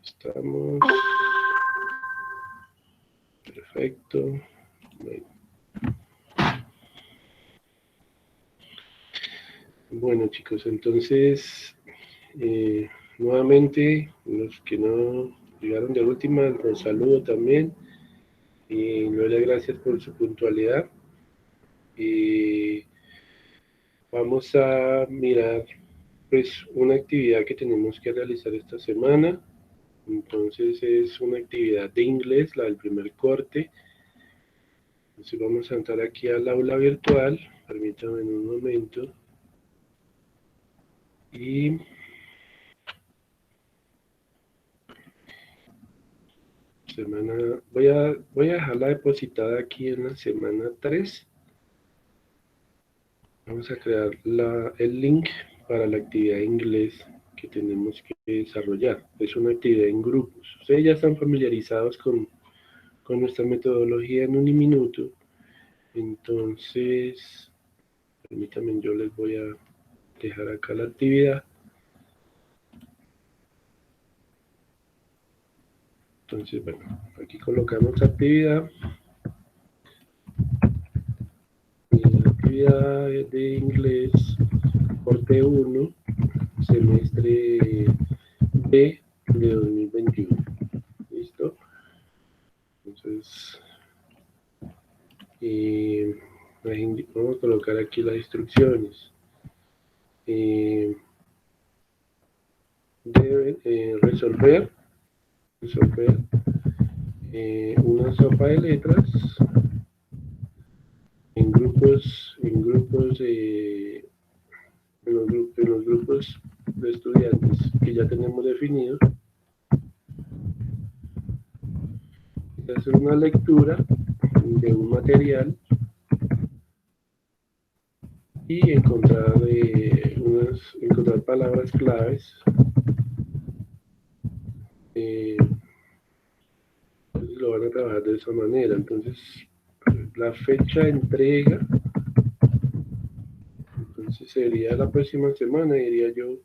Estamos. Perfecto. Bueno, chicos, entonces, nuevamente, los que no llegaron de última, los saludo también y les doy gracias por su puntualidad. Y vamos a mirar, pues, una actividad que tenemos que realizar esta semana. Entonces, es una actividad de inglés, la del primer corte. Entonces, vamos a entrar aquí al aula virtual. Permítanme un momento. Y voy a dejarla depositada aquí en la semana 3. Vamos a crear el link para la actividad de inglés que tenemos que desarrollar. Es una actividad en grupos. Ustedes ya están familiarizados con nuestra metodología en Uniminuto. Entonces, permítanme, yo les voy a dejar acá la actividad. Entonces, bueno, aquí colocamos actividad. La actividad de inglés, corte 1, semestre B de 2021. ¿Listo? Entonces, vamos a colocar aquí las instrucciones. Deben resolver una sopa de letras en los grupos de estudiantes que ya tenemos definidos. Hacer una lectura de un material y encontrar palabras claves. Lo van a trabajar de esa manera. Entonces, la fecha de entrega, entonces sería la próxima semana, diría yo.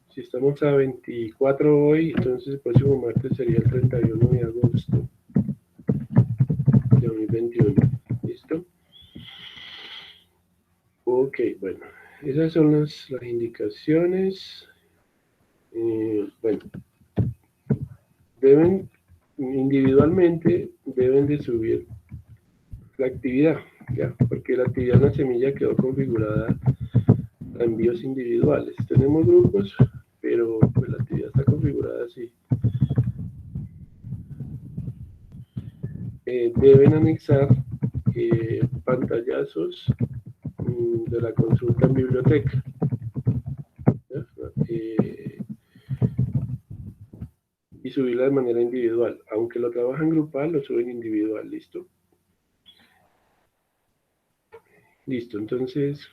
Si estamos a 24 hoy, entonces el próximo martes sería el 31 de agosto de 2021. ¿Listo? Ok, bueno, esas son las indicaciones. Bueno, individualmente deben de subir la actividad, ¿ya? Porque la actividad en la semilla quedó configurada a envíos individuales. Tenemos grupos, pero pues la actividad está configurada así. Deben anexar pantallazos de la consulta en biblioteca. Y subirla de manera individual. Aunque lo trabajan grupal, lo suben individual. ¿Listo? Listo. Entonces,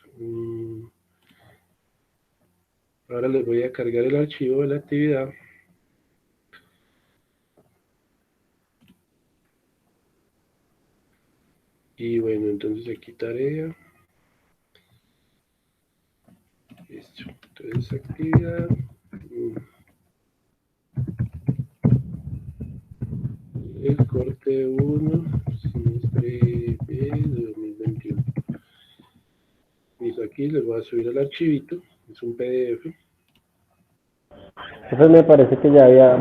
ahora les voy a cargar el archivo de la actividad. Y bueno, entonces aquí tarea. Listo. Entonces actividad. El corte 1, semestre B de 2021. Listo, aquí les voy a subir el archivito. Es un PDF. Entonces me parece que ya había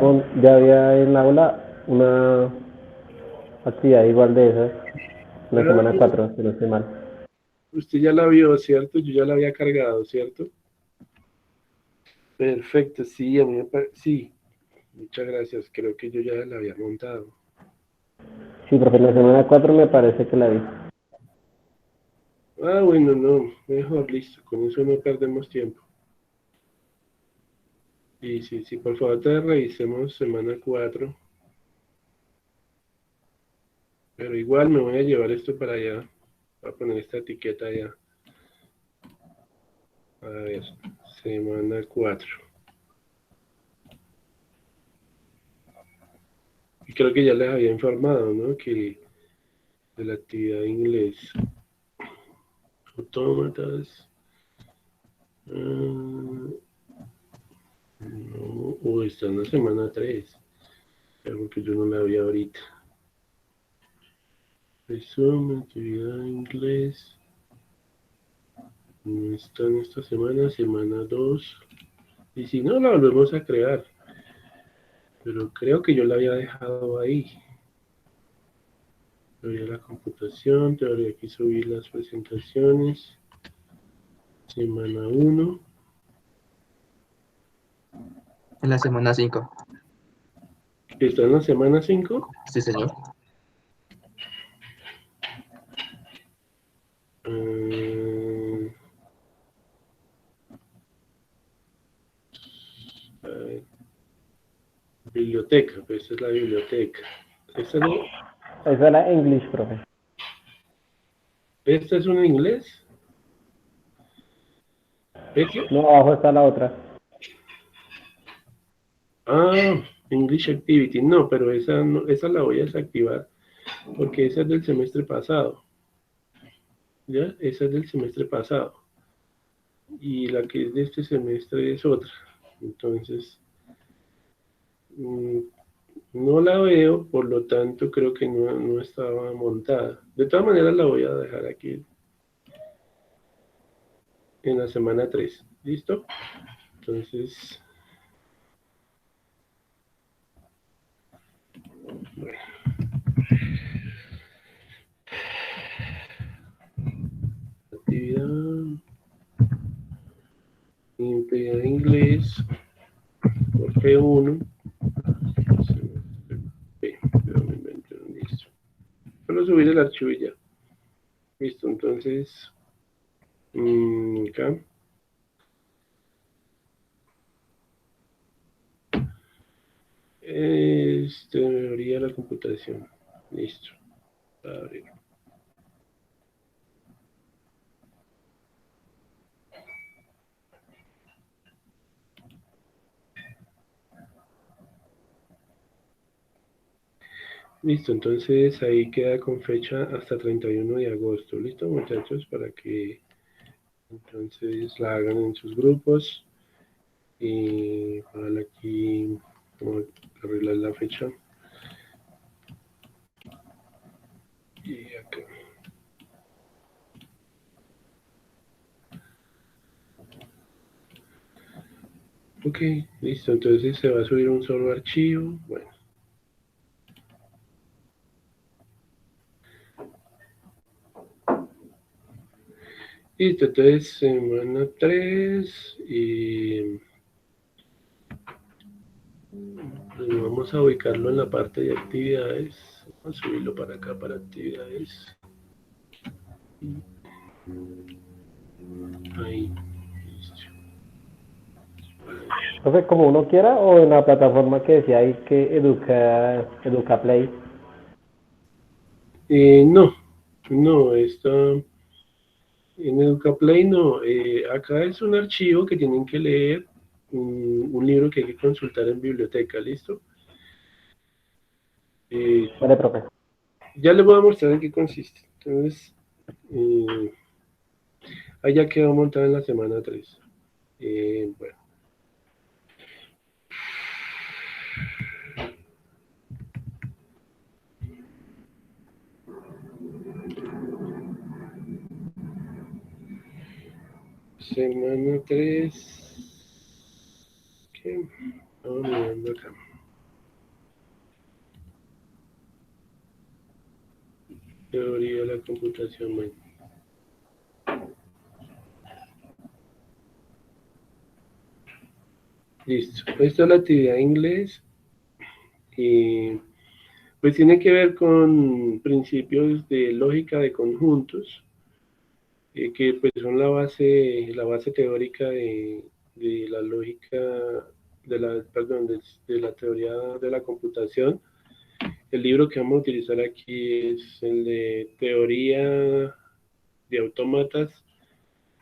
en la aula una actividad igual de esas, en la semana 4, si no estoy mal. Usted ya la vio, ¿cierto? Yo ya la había cargado, ¿cierto? Perfecto, sí, a mí sí. Muchas gracias, creo que yo ya la había montado. Sí, profe, en la semana 4 me parece que la vi. Ah, bueno, no, mejor, listo, con eso no perdemos tiempo. Y sí, por favor, te revisemos semana 4. Pero igual me voy a llevar esto para allá. Voy a poner esta etiqueta allá. A ver, semana 4. Y creo que ya les había informado, ¿no? Que de la actividad de inglés. Autómatas. No, está en la semana 3. Algo que yo no la vi ahorita. Resumen, actividad en inglés. No está en esta semana, semana 2. Y si no, la volvemos a crear. Pero creo que yo la había dejado ahí. Teoría de la computación, teoría aquí subir las presentaciones. Semana 1. En la semana 5. ¿Está en la semana 5? Sí, señor. Biblioteca, pues esta es la biblioteca. Esta, no, Eso era English, profe. esta es un inglés. ¿Esta? No, abajo está la otra. Ah, English Activity. No, pero esa, no, esa la voy a desactivar porque esa es del semestre pasado. ¿Ya? Esa es del semestre pasado. Y la que es de este semestre es otra. Entonces, no la veo, por lo tanto creo que no estaba montada. De todas maneras la voy a dejar aquí en la semana 3. ¿Listo? Entonces, bueno. Actividad, actividad de inglés, por P1. Listo. Solo subir el archivo y ya. Listo, entonces, acá. Teoría de la computación. Listo. Abrir. Listo, entonces ahí queda con fecha hasta 31 de agosto. ¿Listo, muchachos? Para que entonces la hagan en sus grupos. Y para aquí, vamos a arreglar la fecha. Y acá. Ok, listo. Entonces se va a subir un solo archivo. Bueno. Listo, entonces semana 3 y pues vamos a ubicarlo en la parte de actividades. Vamos a subirlo para acá, para actividades. Ahí, listo. Profe, como uno quiera o en la plataforma que decía ahí que Educa Play. No, no, está en EducaPlay, no. Acá es un archivo que tienen que leer, un libro que hay que consultar en biblioteca, ¿listo? Vale, profe. Ya les voy a mostrar en qué consiste. Entonces, ahí ya quedó montado en la semana 3. Bueno. Semana 3. ¿Qué? Vamos mirando acá. Teoría de la computación. Bueno. Listo. Esta es la actividad de inglés. Y pues tiene que ver con principios de lógica de conjuntos, que pues son la base teórica de la lógica, perdón, de la teoría de la computación. El libro que vamos a utilizar aquí es el de Teoría de Autómatas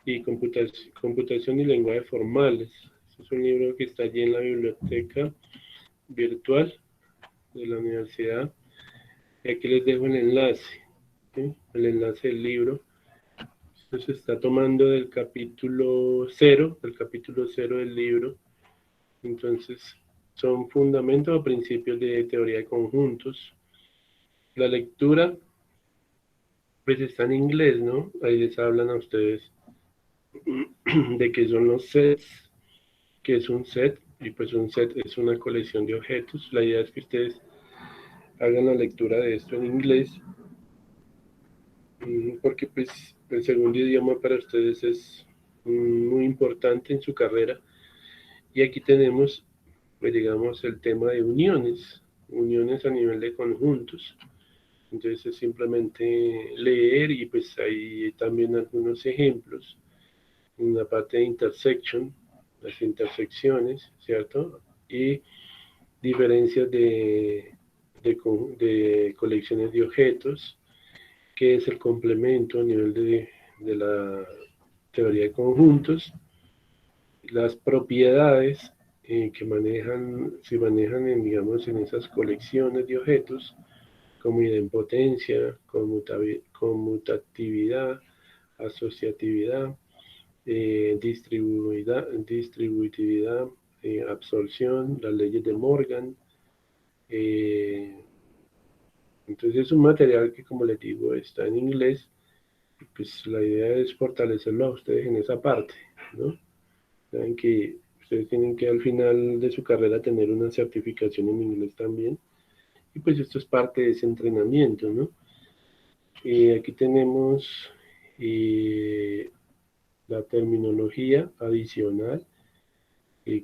y Computación y Lenguajes Formales. Es un libro que está allí en la biblioteca virtual de la universidad. Y aquí les dejo el enlace, ¿sí? El enlace del libro. Esto se está tomando del capítulo 0 del libro. Entonces, son fundamentos o principios de teoría de conjuntos. La lectura, pues está en inglés, ¿no? Ahí les hablan a ustedes de qué son los sets, qué es un set, y pues un set es una colección de objetos. La idea es que ustedes hagan la lectura de esto en inglés, porque pues el segundo idioma para ustedes es muy importante en su carrera. Y aquí tenemos, pues digamos, el tema de uniones, uniones a nivel de conjuntos. Entonces es simplemente leer y pues hay también algunos ejemplos en la parte de intersection, las intersecciones, ¿cierto? Y diferencias de colecciones de objetos, que es el complemento a nivel de la teoría de conjuntos, las propiedades que manejan, se manejan en, digamos, en esas colecciones de objetos, como idempotencia, conmutatividad, asociatividad, distributividad, absorción, las leyes de Morgan. Entonces es un material que, como les digo, está en inglés. Pues la idea es fortalecerlo a ustedes en esa parte, ¿no? Saben que ustedes tienen que al final de su carrera tener una certificación en inglés también. Y pues esto es parte de ese entrenamiento, ¿no? Aquí tenemos la terminología adicional,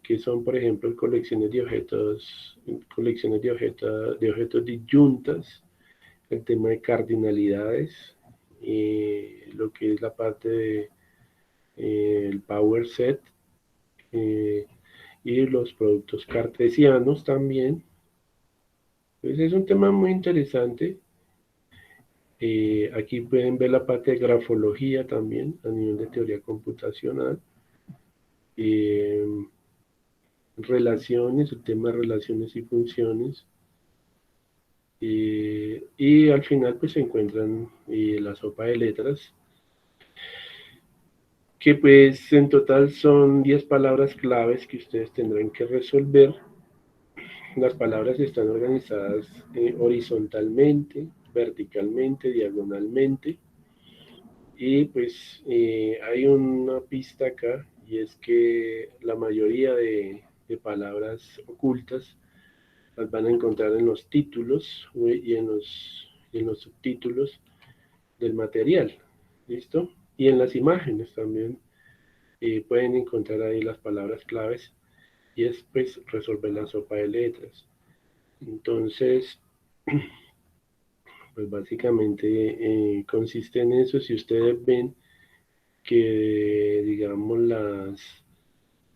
que son, por ejemplo, colecciones de objetos disyuntas, el tema de cardinalidades, lo que es la parte de el power set, y los productos cartesianos también. Pues es un tema muy interesante. Aquí pueden ver la parte de grafología también a nivel de teoría computacional. Eh, Relaciones, el tema de relaciones y funciones. Y al final pues se encuentran la sopa de letras, que pues en total son 10 palabras claves que ustedes tendrán que resolver. Las palabras están organizadas horizontalmente, verticalmente, diagonalmente. Y pues hay una pista acá, y es que la mayoría de palabras ocultas las van a encontrar en los títulos y en los subtítulos del material. ¿Listo? Y en las imágenes también pueden encontrar ahí las palabras claves, y es pues resolver la sopa de letras. Entonces, pues básicamente consiste en eso. Si ustedes ven que, digamos,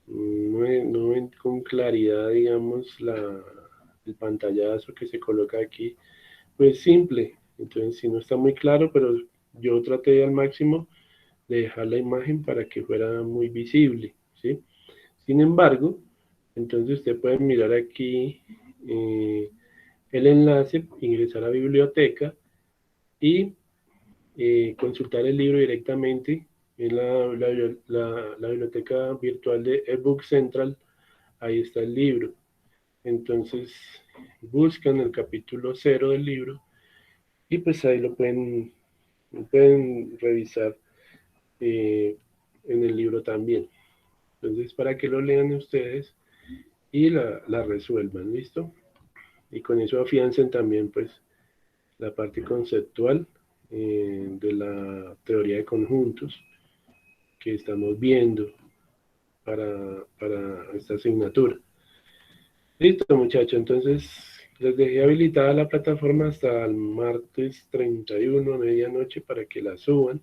no ven con claridad, digamos, el pantallazo que se coloca aquí, pues simple. Entonces, si no está muy claro, pero yo traté al máximo de dejar la imagen para que fuera muy visible, ¿sí? Sin embargo, entonces usted puede mirar aquí el enlace, ingresar a biblioteca y consultar el libro directamente en la biblioteca virtual de eBook Central. Ahí está el libro. Entonces buscan el capítulo 0 del libro y pues ahí lo pueden revisar en el libro también. Entonces, para que lo lean ustedes y la resuelvan, ¿listo? Y con eso afiancen también pues la parte conceptual de la teoría de conjuntos que estamos viendo para esta asignatura. Listo, muchachos. Entonces les dejé habilitada la plataforma hasta el martes 31 a medianoche para que la suban.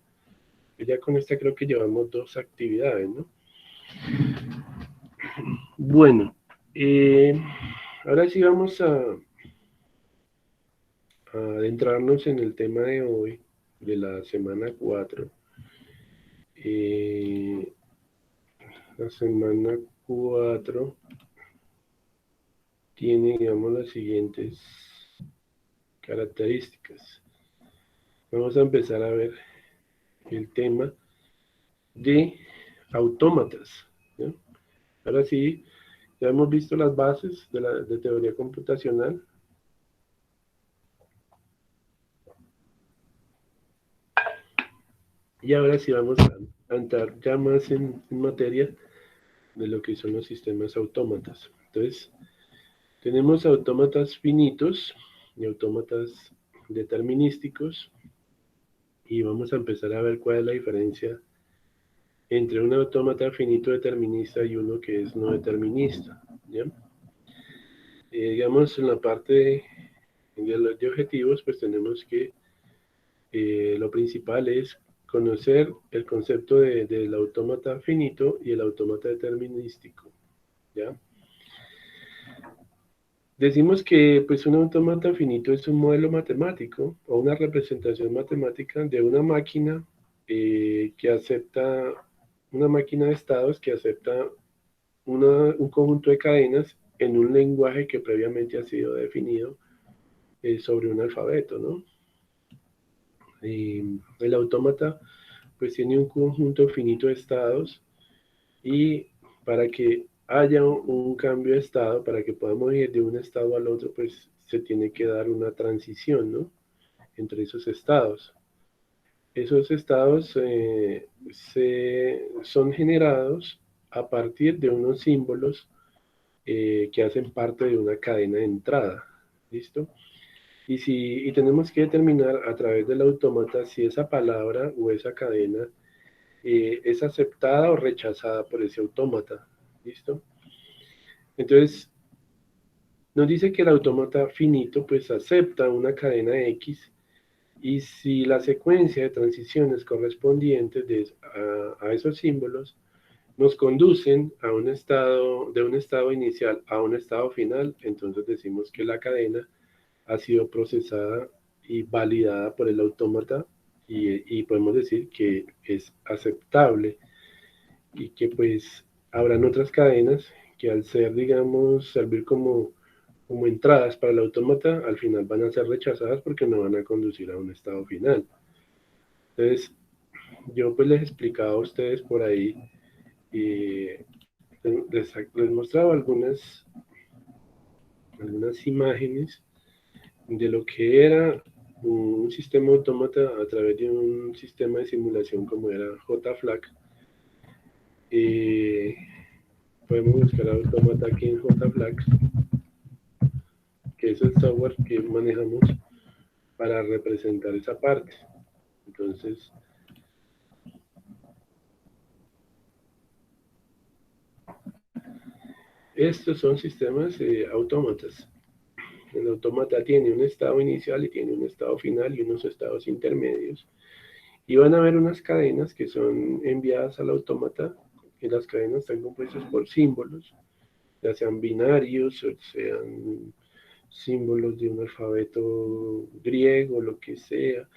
Y ya con esta creo que llevamos 2 actividades, ¿no? Bueno, ahora sí vamos a adentrarnos en el tema de hoy, de la semana 4. La semana 4 tiene, digamos, las siguientes características. Vamos a empezar a ver el tema de autómatas, ¿no? Ahora sí, Ya hemos visto las bases de teoría computacional. Y ahora sí vamos a entrar ya más en materia de lo que son los sistemas autómatas. Entonces, tenemos autómatas finitos y autómatas determinísticos. Y vamos a empezar a ver cuál es la diferencia entre un autómata finito determinista y uno que es no determinista. ¿Ya? Digamos, en la parte de objetivos, pues tenemos que lo principal es conocer el concepto del autómata finito y el autómata determinístico. ¿Ya? Decimos que pues, un autómata finito es un modelo matemático o una representación matemática de una máquina que acepta, una máquina de estados que acepta un conjunto de cadenas en un lenguaje que previamente ha sido definido sobre un alfabeto, ¿no? El autómata pues tiene un conjunto finito de estados y para que haya un cambio de estado, para que podamos ir de un estado al otro, pues se tiene que dar una transición, ¿no? Entre esos estados. Esos estados son generados a partir de unos símbolos que hacen parte de una cadena de entrada. ¿Listo? Y tenemos que determinar a través del autómata si esa palabra o esa cadena es aceptada o rechazada por ese autómata. ¿Listo? Entonces, nos dice que el autómata finito pues acepta una cadena X y si la secuencia de transiciones correspondientes a esos símbolos nos conducen a un estado, de un estado inicial a un estado final, entonces decimos que la cadena ha sido procesada y validada por el autómata y podemos decir que es aceptable y que pues habrán otras cadenas que al ser, digamos, servir como entradas para el autómata, al final van a ser rechazadas porque no van a conducir a un estado final. Entonces, yo pues les explicaba a ustedes por ahí y les mostraba algunas imágenes de lo que era un sistema autómata a través de un sistema de simulación como era JFLAC. Podemos buscar autómata aquí en JFLAC, que es el software que manejamos para representar esa parte. Entonces, estos son sistemas autómatas. El autómata tiene un estado inicial y tiene un estado final y unos estados intermedios. Y van a haber unas cadenas que son enviadas al autómata, y las cadenas están compuestas por símbolos, ya sean binarios o sean símbolos de un alfabeto griego, lo que sea.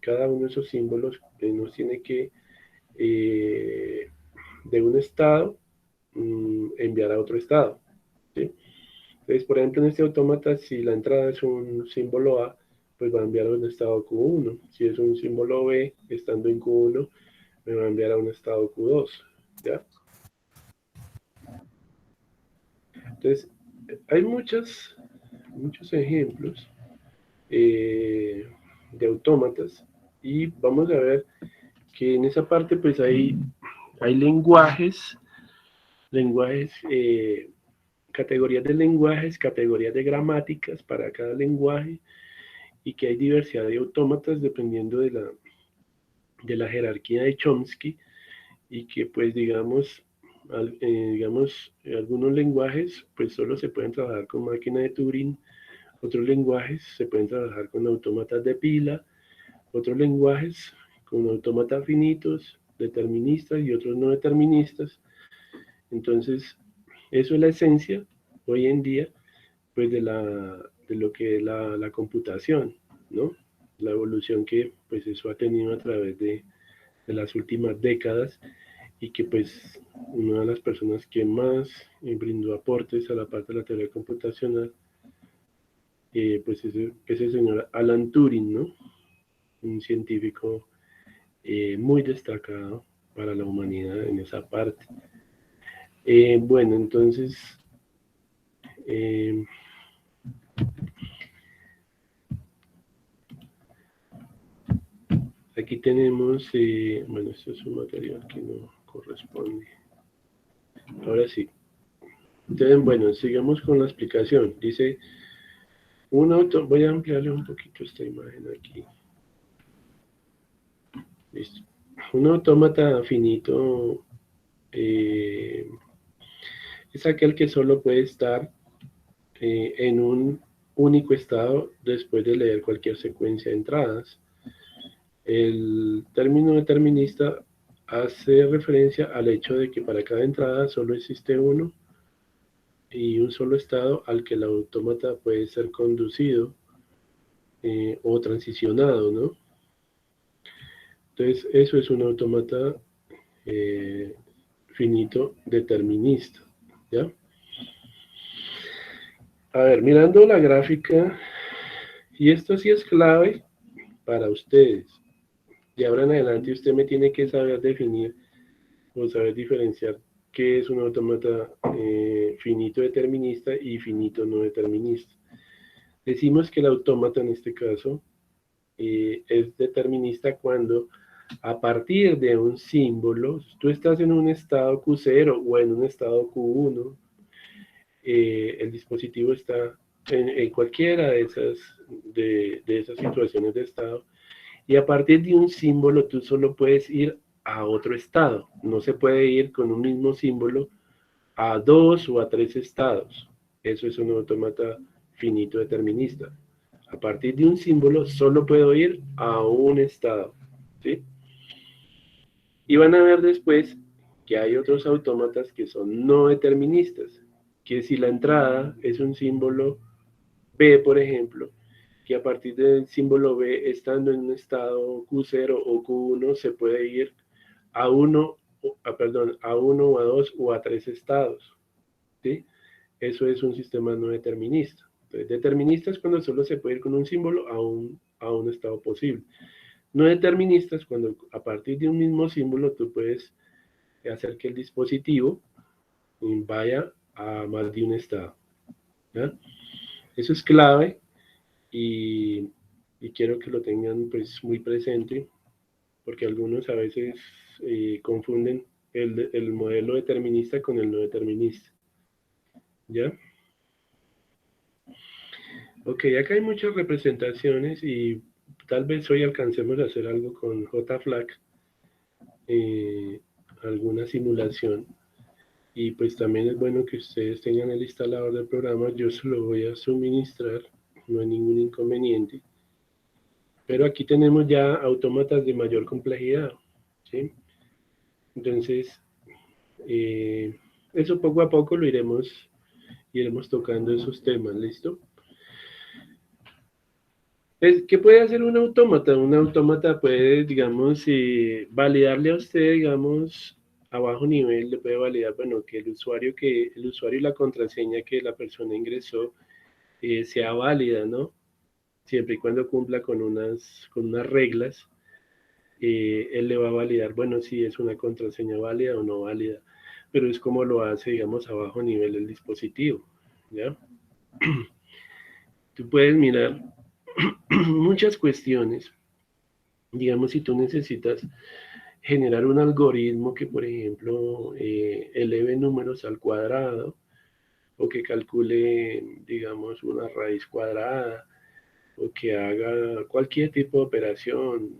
Cada uno de esos símbolos nos tiene que, de un estado, enviar a otro estado. ¿Sí? Entonces, por ejemplo, en este autómata, si la entrada es un símbolo A, pues va a enviar a un estado Q1. Si es un símbolo B, estando en Q1, me va a enviar a un estado Q2. ¿Ya? Entonces, hay muchos ejemplos de autómatas y vamos a ver que en esa parte pues hay lenguajes, categorías de lenguajes, categorías de gramáticas para cada lenguaje y que hay diversidad de autómatas dependiendo de la jerarquía de Chomsky y que pues digamos, algunos lenguajes pues solo se pueden trabajar con máquina de Turing, otros lenguajes se pueden trabajar con autómatas de pila, otros lenguajes con autómatas finitos, deterministas y otros no deterministas. Entonces, eso es la esencia hoy en día pues de lo que es la computación, ¿no? La evolución que pues eso ha tenido a través de las últimas décadas y que pues una de las personas que más brindó aportes a la parte de la teoría computacional pues es el señor Alan Turing, ¿no? Un científico muy destacado para la humanidad en esa parte. Bueno, entonces, eh, aquí tenemos, bueno, esto es un material que no corresponde. Ahora sí. Entonces, bueno, sigamos con la explicación. Dice, voy a ampliarle un poquito esta imagen aquí. Listo. Un autómata finito es aquel que solo puede estar en un único estado después de leer cualquier secuencia de entradas. El término determinista hace referencia al hecho de que para cada entrada solo existe uno y un solo estado al que el autómata puede ser conducido o transicionado, ¿no? Entonces, eso es un autómata eh, finito determinista, ¿ya? A ver, mirando la gráfica, y esto sí es clave para ustedes. De ahora en adelante usted me tiene que saber definir o saber diferenciar qué es un autómata finito determinista y finito no determinista. Decimos que el autómata en este caso es determinista cuando a partir de un símbolo, tú estás en un estado Q0 o en un estado Q1, el dispositivo está en cualquiera de esas situaciones de estado, y a partir de un símbolo tú solo puedes ir a otro estado. No se puede ir con un mismo símbolo a 2 o a 3 estados. Eso es un autómata finito determinista. A partir de un símbolo solo puedo ir a un estado, ¿sí? Y van a ver después que hay otros autómatas que son no deterministas, que si la entrada es un símbolo B, por ejemplo, que a partir del símbolo B, estando en un estado Q0 o Q1, se puede ir a uno, a uno o a dos o a tres estados, ¿sí? Eso es un sistema no determinista. Entonces, determinista es cuando solo se puede ir con un símbolo a un estado posible. No determinista es cuando a partir de un mismo símbolo tú puedes hacer que el dispositivo vaya a más de un estado, ¿ya? Eso es clave y, y quiero que lo tengan pues muy presente porque algunos a veces confunden el modelo determinista con el no determinista, ¿ya? Ok, acá hay muchas representaciones y tal vez hoy alcancemos a hacer algo con JFLAG, eh, alguna simulación. Y pues también es bueno que ustedes tengan el instalador del programa, yo se lo voy a suministrar, no hay ningún inconveniente. Pero aquí tenemos ya autómatas de mayor complejidad, ¿sí? Entonces, eh, eso poco a poco iremos tocando esos temas, ¿listo? ¿Qué puede hacer un autómata? Un autómata puede, digamos, validarle a usted, digamos, a bajo nivel, le puede validar, bueno, que el usuario y la contraseña que la persona ingresó sea válida, ¿no? Siempre y cuando cumpla con unas reglas, él le va a validar, bueno, si es una contraseña válida o no válida, pero es como lo hace, digamos, a bajo nivel el dispositivo, ¿ya? Tú puedes mirar muchas cuestiones, digamos, si tú necesitas generar un algoritmo que, por ejemplo, eleve números al cuadrado o que calcule, digamos, una raíz cuadrada o que haga cualquier tipo de operación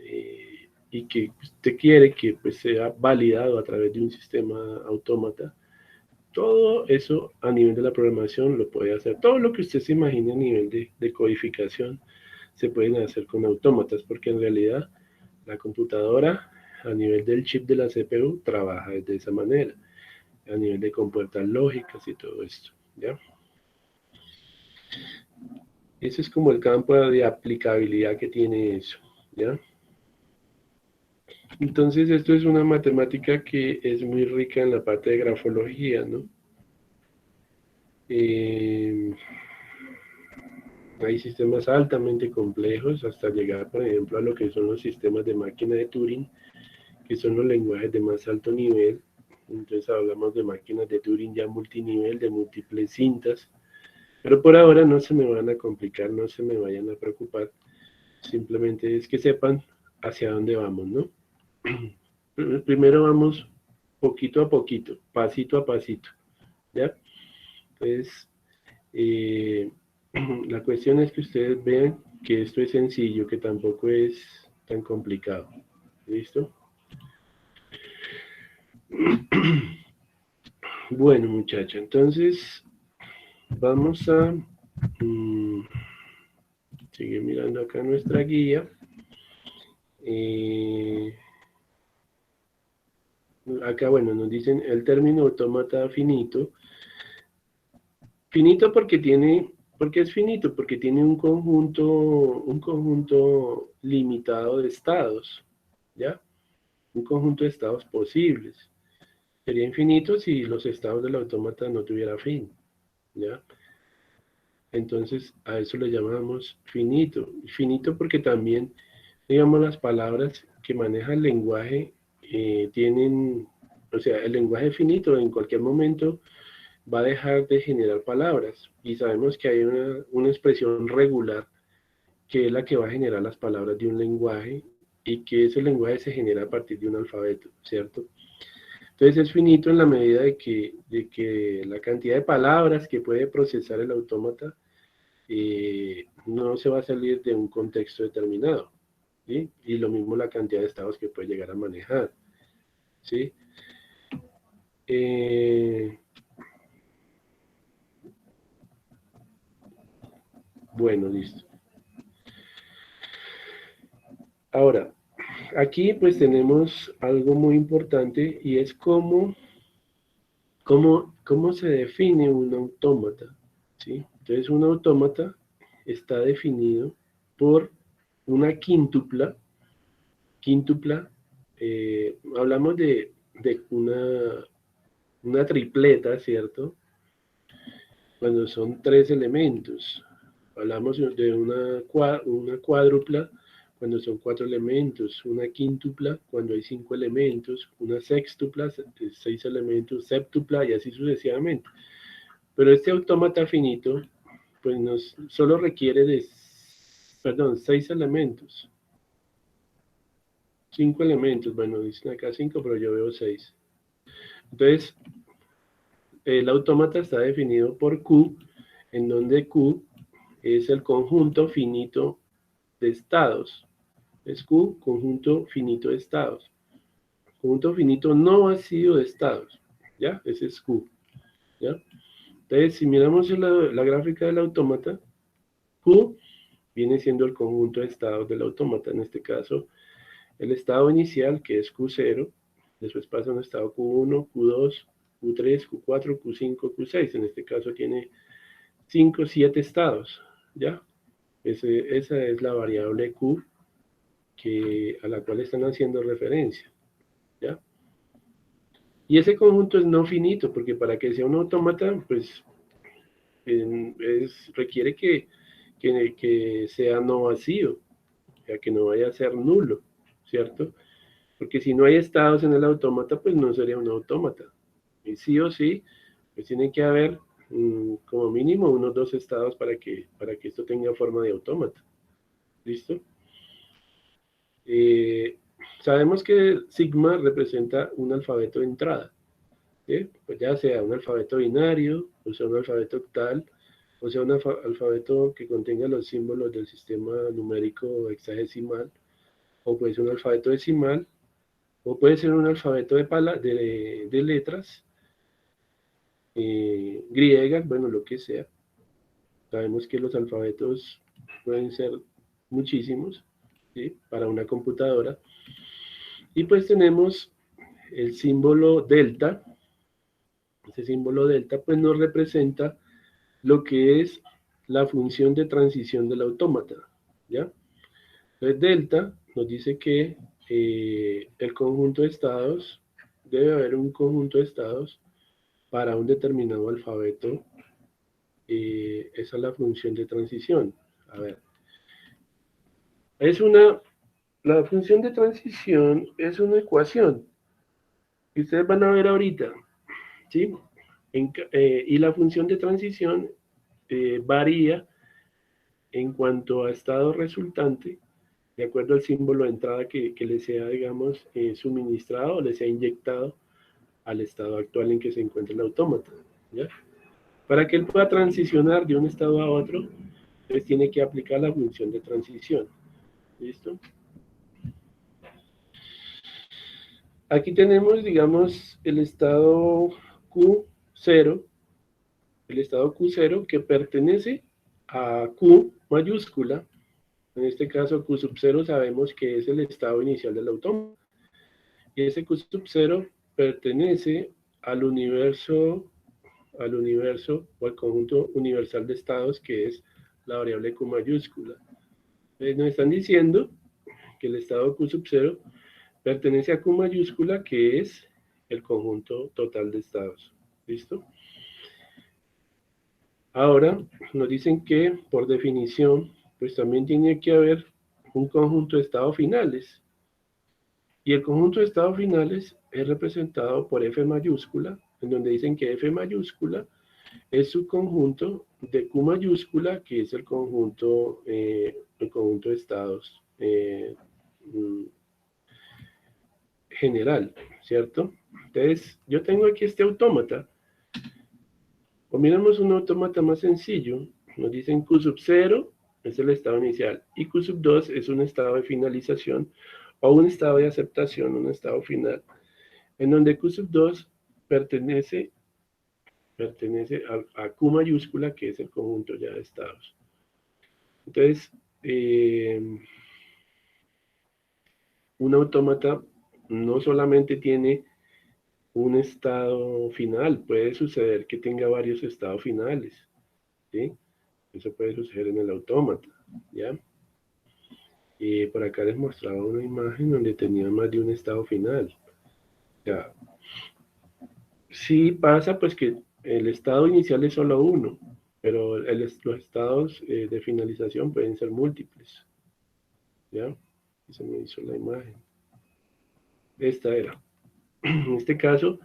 y que usted quiere que pues, sea validado a través de un sistema autómata. Todo eso a nivel de la programación lo puede hacer. Todo lo que usted se imagine a nivel de codificación se pueden hacer con autómatas, porque en realidad la computadora a nivel del chip de la CPU trabaja de esa manera, a nivel de compuertas lógicas y todo esto, ¿ya? Ese es como el campo de aplicabilidad que tiene eso, ¿ya? Entonces esto es una matemática que es muy rica en la parte de grafología, ¿no? Eh, Hay sistemas altamente complejos hasta llegar, por ejemplo, a lo que son los sistemas de máquina de Turing, que son los lenguajes de más alto nivel, Entonces hablamos de máquinas de Turing ya multinivel, de múltiples cintas. Pero por ahora no se me van a complicar, no se me vayan a preocupar. Simplemente es que sepan hacia dónde vamos, ¿no? Primero vamos poquito a poquito, pasito a pasito, ¿ya? Entonces, la cuestión es que ustedes vean que esto es sencillo, que tampoco es tan complicado. ¿Listo? Bueno, muchachos, entonces vamos a seguir mirando acá nuestra guía. Acá, bueno, nos dicen el término autómata finito. Finito porque es finito, porque tiene un conjunto limitado de estados, ¿ya? Un conjunto de estados posibles. Sería infinito si los estados del autómata no tuviera fin, ¿ya? Entonces, a eso le llamamos finito. Finito porque también, digamos, las palabras que maneja el lenguaje tienen, o sea, el lenguaje finito en cualquier momento va a dejar de generar palabras. Y sabemos que hay una expresión regular que es la que va a generar las palabras de un lenguaje y que ese lenguaje se genera a partir de un alfabeto, ¿cierto? Entonces es finito en la medida de que la cantidad de palabras que puede procesar el autómata no se va a salir de un contexto determinado, ¿sí? Y lo mismo la cantidad de estados que puede llegar a manejar, ¿sí? Bueno, listo. Ahora, aquí pues tenemos algo muy importante y es cómo se define un autómata, ¿sí? Entonces un autómata está definido por una quíntupla, hablamos de una tripleta, ¿cierto? Cuando son 3 elementos. Hablamos de una cuádrupla cuando son 4 elementos, una quíntupla cuando hay 5 elementos, una sextupla, 6 elementos, séptupla y así sucesivamente. Pero este autómata finito, pues solo requiere de, 6 elementos. 5 elementos, bueno, dicen acá 5, pero yo veo 6. Entonces, el autómata está definido por Q, en donde Q es el conjunto finito de estados. Es Q, conjunto finito de estados. Conjunto finito no vacío de estados. ¿Ya? Ese es Q. ¿Ya? Entonces, si miramos la gráfica del autómata, Q viene siendo el conjunto de estados del autómata. En este caso, el estado inicial, que es Q0, después pasa a un estado Q1, Q2, Q3, Q4, Q5, Q6. En este caso tiene 5, 7 estados. ¿Ya? Esa es la variable Q a la cual están haciendo referencia, ¿ya? Y ese conjunto es no finito, porque para que sea un autómata, pues requiere que sea no vacío, o sea, que no vaya a ser nulo, ¿cierto? Porque si no hay estados en el autómata, pues no sería un autómata. Y sí o sí, pues tiene que haber como mínimo unos 2 estados para que esto tenga forma de autómata. ¿Listo? Sabemos que sigma representa un alfabeto de entrada, ¿sí? Pues ya sea un alfabeto binario, o sea un alfabeto octal, o sea un alfabeto que contenga los símbolos del sistema numérico hexadecimal, o puede ser un alfabeto decimal, o puede ser un alfabeto de letras griegas, bueno, lo que sea. Sabemos que los alfabetos pueden ser muchísimos, ¿sí? Para una computadora. Y pues tenemos el símbolo delta. Este símbolo delta pues nos representa lo que es la función de transición del autómata, ¿ya? Entonces delta nos dice que el conjunto de estados, debe haber un conjunto de estados para un determinado alfabeto. Esa es la función de transición. A ver, la función de transición es una ecuación, que ustedes van a ver ahorita, ¿sí? Y la función de transición varía en cuanto a estado resultante, de acuerdo al símbolo de entrada que le sea, digamos, suministrado o le sea inyectado al estado actual en que se encuentra el autómata, ¿ya? Para que él pueda transicionar de un estado a otro, entonces tiene que aplicar la función de transición. ¿Listo? Aquí tenemos, digamos, el estado Q0, el estado Q0 que pertenece a Q mayúscula. En este caso, Q sub 0 sabemos que es el estado inicial del autómata. Y ese Q sub 0 pertenece al universo o al conjunto universal de estados que es la variable Q mayúscula. Nos están diciendo que el estado Q sub 0 pertenece a Q mayúscula, que es el conjunto total de estados. ¿Listo? Ahora nos dicen que, por definición, pues también tiene que haber un conjunto de estados finales. Y el conjunto de estados finales es representado por F mayúscula, en donde dicen que F mayúscula es su conjunto de Q mayúscula, que es el conjunto de estados general, ¿cierto? Entonces, yo tengo aquí este autómata. O miramos un autómata más sencillo. Nos dicen Q sub 0 es el estado inicial y Q sub 2 es un estado de finalización o un estado de aceptación, un estado final, en donde Q sub 2 pertenece a Q mayúscula, que es el conjunto ya de estados. Entonces, un autómata no solamente tiene un estado final, puede suceder que tenga varios estados finales, ¿sí? Eso puede suceder en el autómata, ¿ya? Y por acá les mostraba una imagen donde tenía más de un estado final. Ya. Sí pasa pues que el estado inicial es solo uno, pero los estados de finalización pueden ser múltiples, ¿ya? Y se me hizo la imagen. Esta era. En este caso,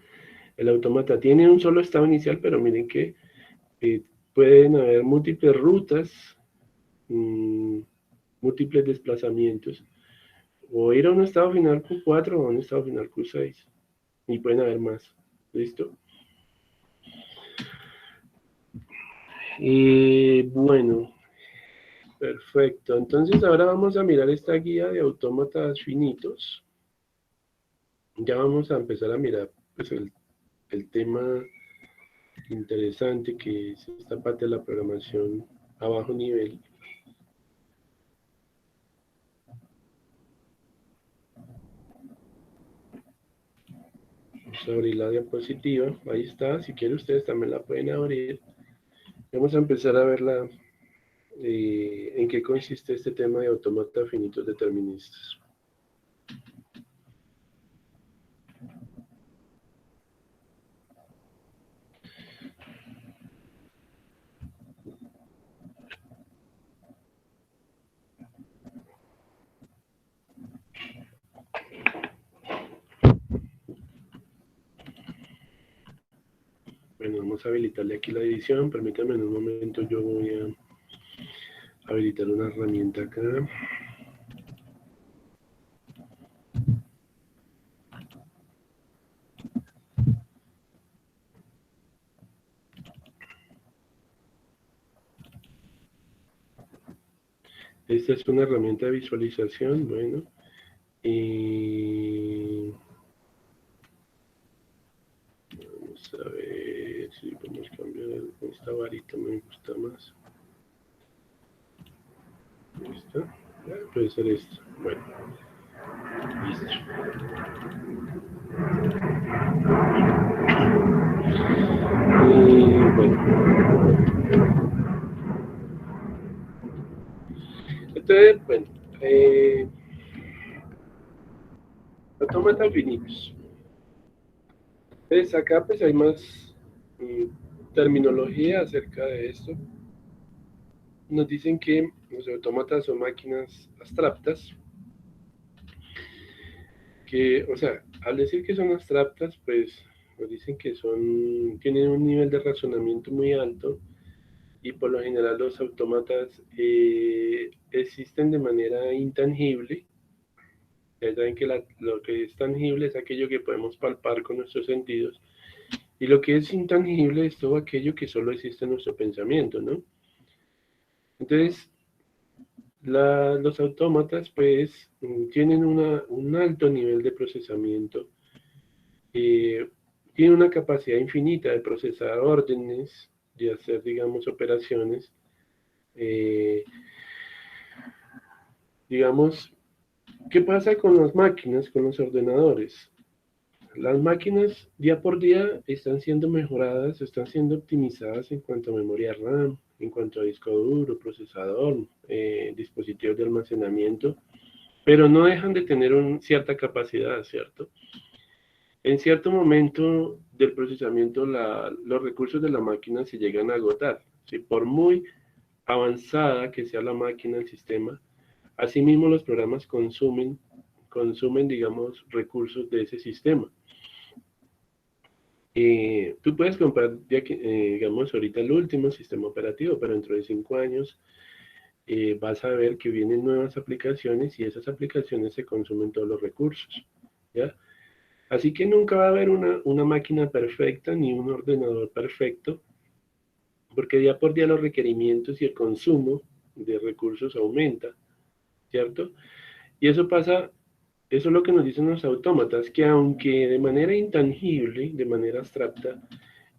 el autómata tiene un solo estado inicial, pero miren que pueden haber múltiples rutas, múltiples desplazamientos, o ir a un estado final Q4 o a un estado final Q6, y pueden haber más. ¿Listo? Y bueno, perfecto. Entonces ahora vamos a mirar esta guía de autómatas finitos. Ya vamos a empezar a mirar pues, el tema interesante que es esta parte de la programación a bajo nivel. Vamos a abrir la diapositiva. Ahí está. Si quieren ustedes también la pueden abrir. Vamos a empezar a ver en qué consiste este tema de autómatas finitos deterministas. Bueno, vamos a habilitarle aquí la edición. Permítanme en un momento, yo voy a habilitar una herramienta acá. Esta es una herramienta de visualización, bueno. Y vamos a ver si podemos cambiar esta varita, me gusta más. ¿Esta? Puede ser esta. Bueno, listo. Y bueno. Entonces, bueno, autómatas finitos. Entonces acá pues hay más terminología acerca de esto. Nos dicen que los autómatas son máquinas abstractas o sea, al decir que son abstractas, pues nos dicen que tienen un nivel de razonamiento muy alto y por lo general los autómatas existen de manera intangible. Ya saben que lo que es tangible es aquello que podemos palpar con nuestros sentidos y lo que es intangible es todo aquello que solo existe en nuestro pensamiento, ¿no? Entonces, los autómatas pues tienen un alto nivel de procesamiento, tienen una capacidad infinita de procesar órdenes, de hacer, digamos, operaciones, eh, digamos, ¿qué pasa con las máquinas, con los ordenadores? Las máquinas día por día están siendo mejoradas, están siendo optimizadas en cuanto a memoria RAM, en cuanto a disco duro, procesador, dispositivos de almacenamiento, pero no dejan de tener cierta capacidad, ¿cierto? En cierto momento del procesamiento, los recursos de la máquina se llegan a agotar. ¿Sí? Por muy avanzada que sea la máquina, el sistema, asimismo los programas consumen, digamos, recursos de ese sistema. Tú puedes comprar, digamos, ahorita el último sistema operativo, pero dentro de 5 años vas a ver que vienen nuevas aplicaciones y esas aplicaciones se consumen todos los recursos, ¿ya? Así que nunca va a haber una máquina perfecta ni un ordenador perfecto, porque día por día los requerimientos y el consumo de recursos aumenta, ¿cierto? Y eso es lo que nos dicen los autómatas, que aunque de manera intangible, de manera abstracta,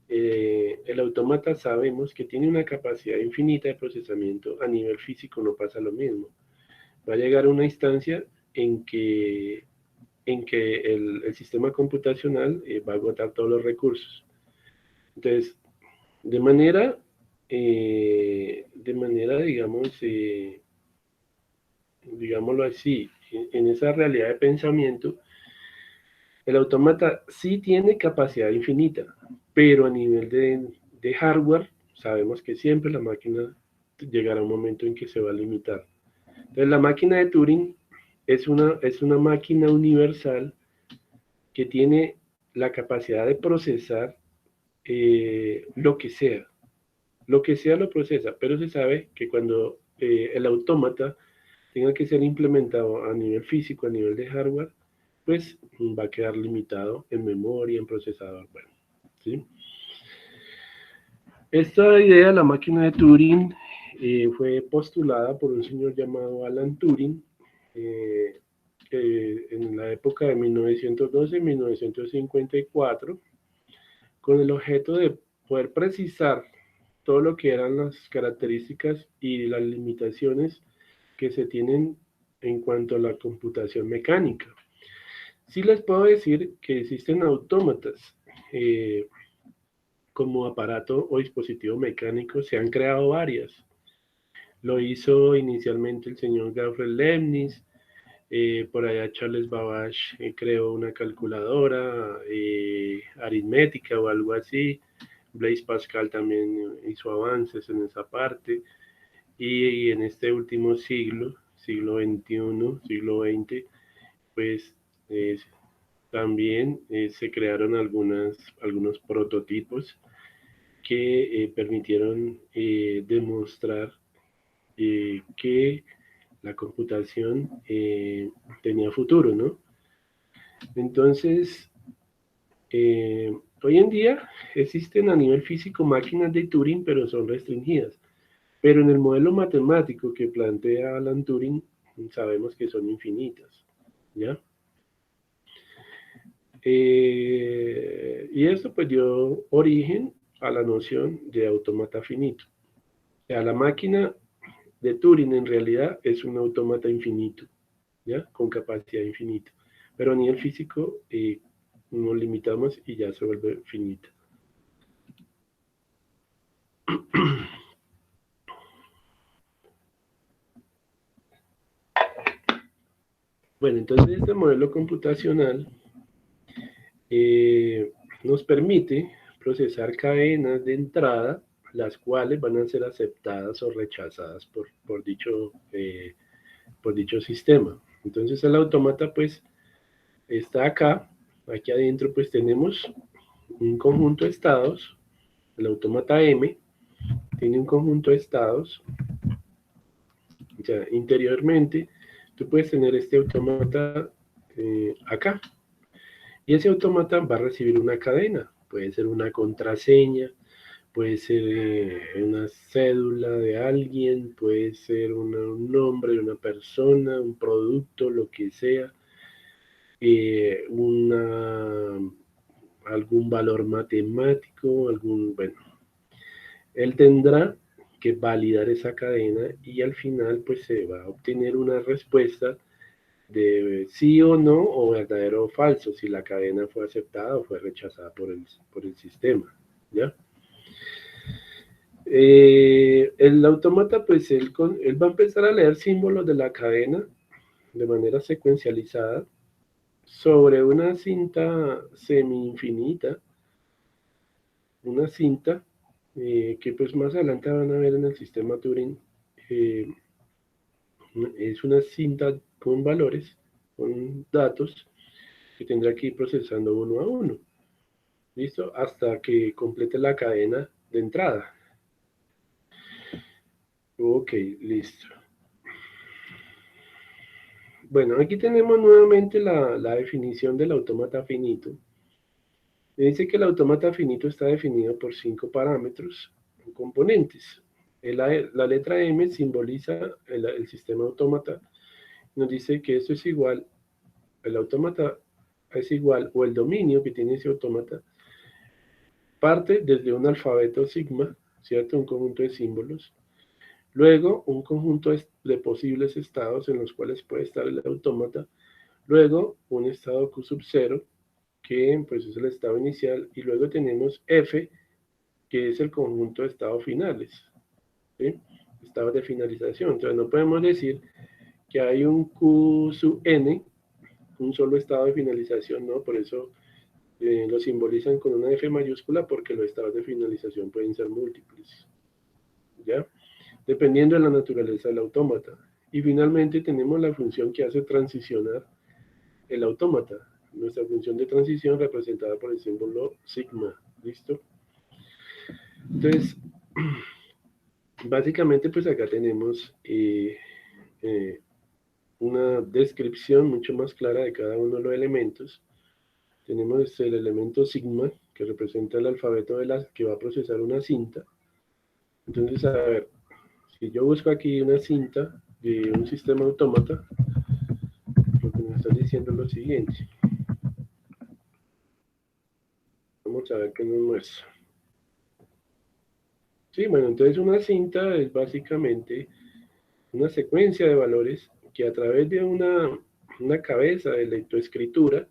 el autómata sabemos que tiene una capacidad infinita de procesamiento, a nivel físico no pasa lo mismo. Va a llegar una instancia en que el sistema computacional va a agotar todos los recursos. Entonces, de manera, digamos, digámoslo así, en esa realidad de pensamiento, el autómata sí tiene capacidad infinita, pero a nivel de hardware, sabemos que siempre la máquina llegará a un momento en que se va a limitar. Entonces, la máquina de Turing es una máquina universal que tiene la capacidad de procesar lo que sea. Lo que sea lo procesa, pero se sabe que cuando el autómata tenga que ser implementado a nivel físico, a nivel de hardware, pues va a quedar limitado en memoria, en procesador. Bueno, ¿sí? Esta idea, la máquina de Turing, fue postulada por un señor llamado Alan Turing, en la época de 1912-1954, con el objeto de poder precisar todo lo que eran las características y las limitaciones que se tienen en cuanto a la computación mecánica. Sí les puedo decir que existen autómatas como aparato o dispositivo mecánico, se han creado varias. Lo hizo inicialmente el señor Gabriel Leibniz, por allá Charles Babbage creó una calculadora aritmética o algo así. Blaise Pascal también hizo avances en esa parte. Y en este último siglo XXI, siglo XX, pues también se crearon algunos prototipos que permitieron demostrar que la computación tenía futuro, ¿no? Entonces, hoy en día existen a nivel físico máquinas de Turing, pero son restringidas. Pero en el modelo matemático que plantea Alan Turing, sabemos que son infinitas, ¿ya? Y esto pues dio origen a la noción de autómata finito. O sea, la máquina de Turing en realidad es un autómata infinito, ¿ya? Con capacidad infinita. Pero a nivel físico nos limitamos y ya se vuelve finita. Bueno, entonces este modelo computacional nos permite procesar cadenas de entrada, las cuales van a ser aceptadas o rechazadas por dicho sistema. Entonces el autómata pues está acá. Aquí adentro pues tenemos un conjunto de estados. El autómata M tiene un conjunto de estados. Ya interiormente tú puedes tener este autómata acá. Y ese autómata va a recibir una cadena. Puede ser una contraseña, puede ser una cédula de alguien, puede ser un nombre de una persona, un producto, lo que sea, algún valor matemático, bueno, él tendrá que validar esa cadena y al final pues se va a obtener una respuesta de sí o no, o verdadero o falso, si la cadena fue aceptada o fue rechazada por el sistema, ¿ya? El autómata, pues él va a empezar a leer símbolos de la cadena de manera secuencializada sobre una cinta semi-infinita, una cinta que pues más adelante van a ver en el sistema Turing, eh, es una cinta con valores, con datos, que tendrá que ir procesando uno a uno, ¿listo? Hasta que complete la cadena de entrada. Ok, listo. Bueno, aquí tenemos nuevamente la definición del autómata finito. Dice que el autómata finito está definido por 5 parámetros o componentes. La letra M simboliza el sistema autómata. Nos dice que esto es igual, el autómata es igual, o el dominio que tiene ese autómata, parte desde un alfabeto sigma, ¿cierto? Un conjunto de símbolos. Luego, un conjunto de posibles estados en los cuales puede estar el autómata. Luego, un estado Q sub 0, que pues es el estado inicial. Y luego tenemos F, que es el conjunto de estados finales, ¿sí? Estados de finalización. Entonces, no podemos decir que hay un Q sub n, un solo estado de finalización, ¿no? Por eso lo simbolizan con una F mayúscula, porque los estados de finalización pueden ser múltiples, ¿ya? Dependiendo de la naturaleza del autómata. Y finalmente tenemos la función que hace transicionar el autómata. Nuestra función de transición representada por el símbolo sigma. ¿Listo? Entonces, básicamente pues acá tenemos una descripción mucho más clara de cada uno de los elementos. Tenemos el elemento sigma, que representa el alfabeto que va a procesar una cinta. Entonces, a ver, si yo busco aquí una cinta de un sistema autómata, lo que nos está diciendo es lo siguiente. Vamos a ver qué nos muestra. Sí, bueno, entonces una cinta es básicamente una secuencia de valores que a través de una cabeza de lectoescritura,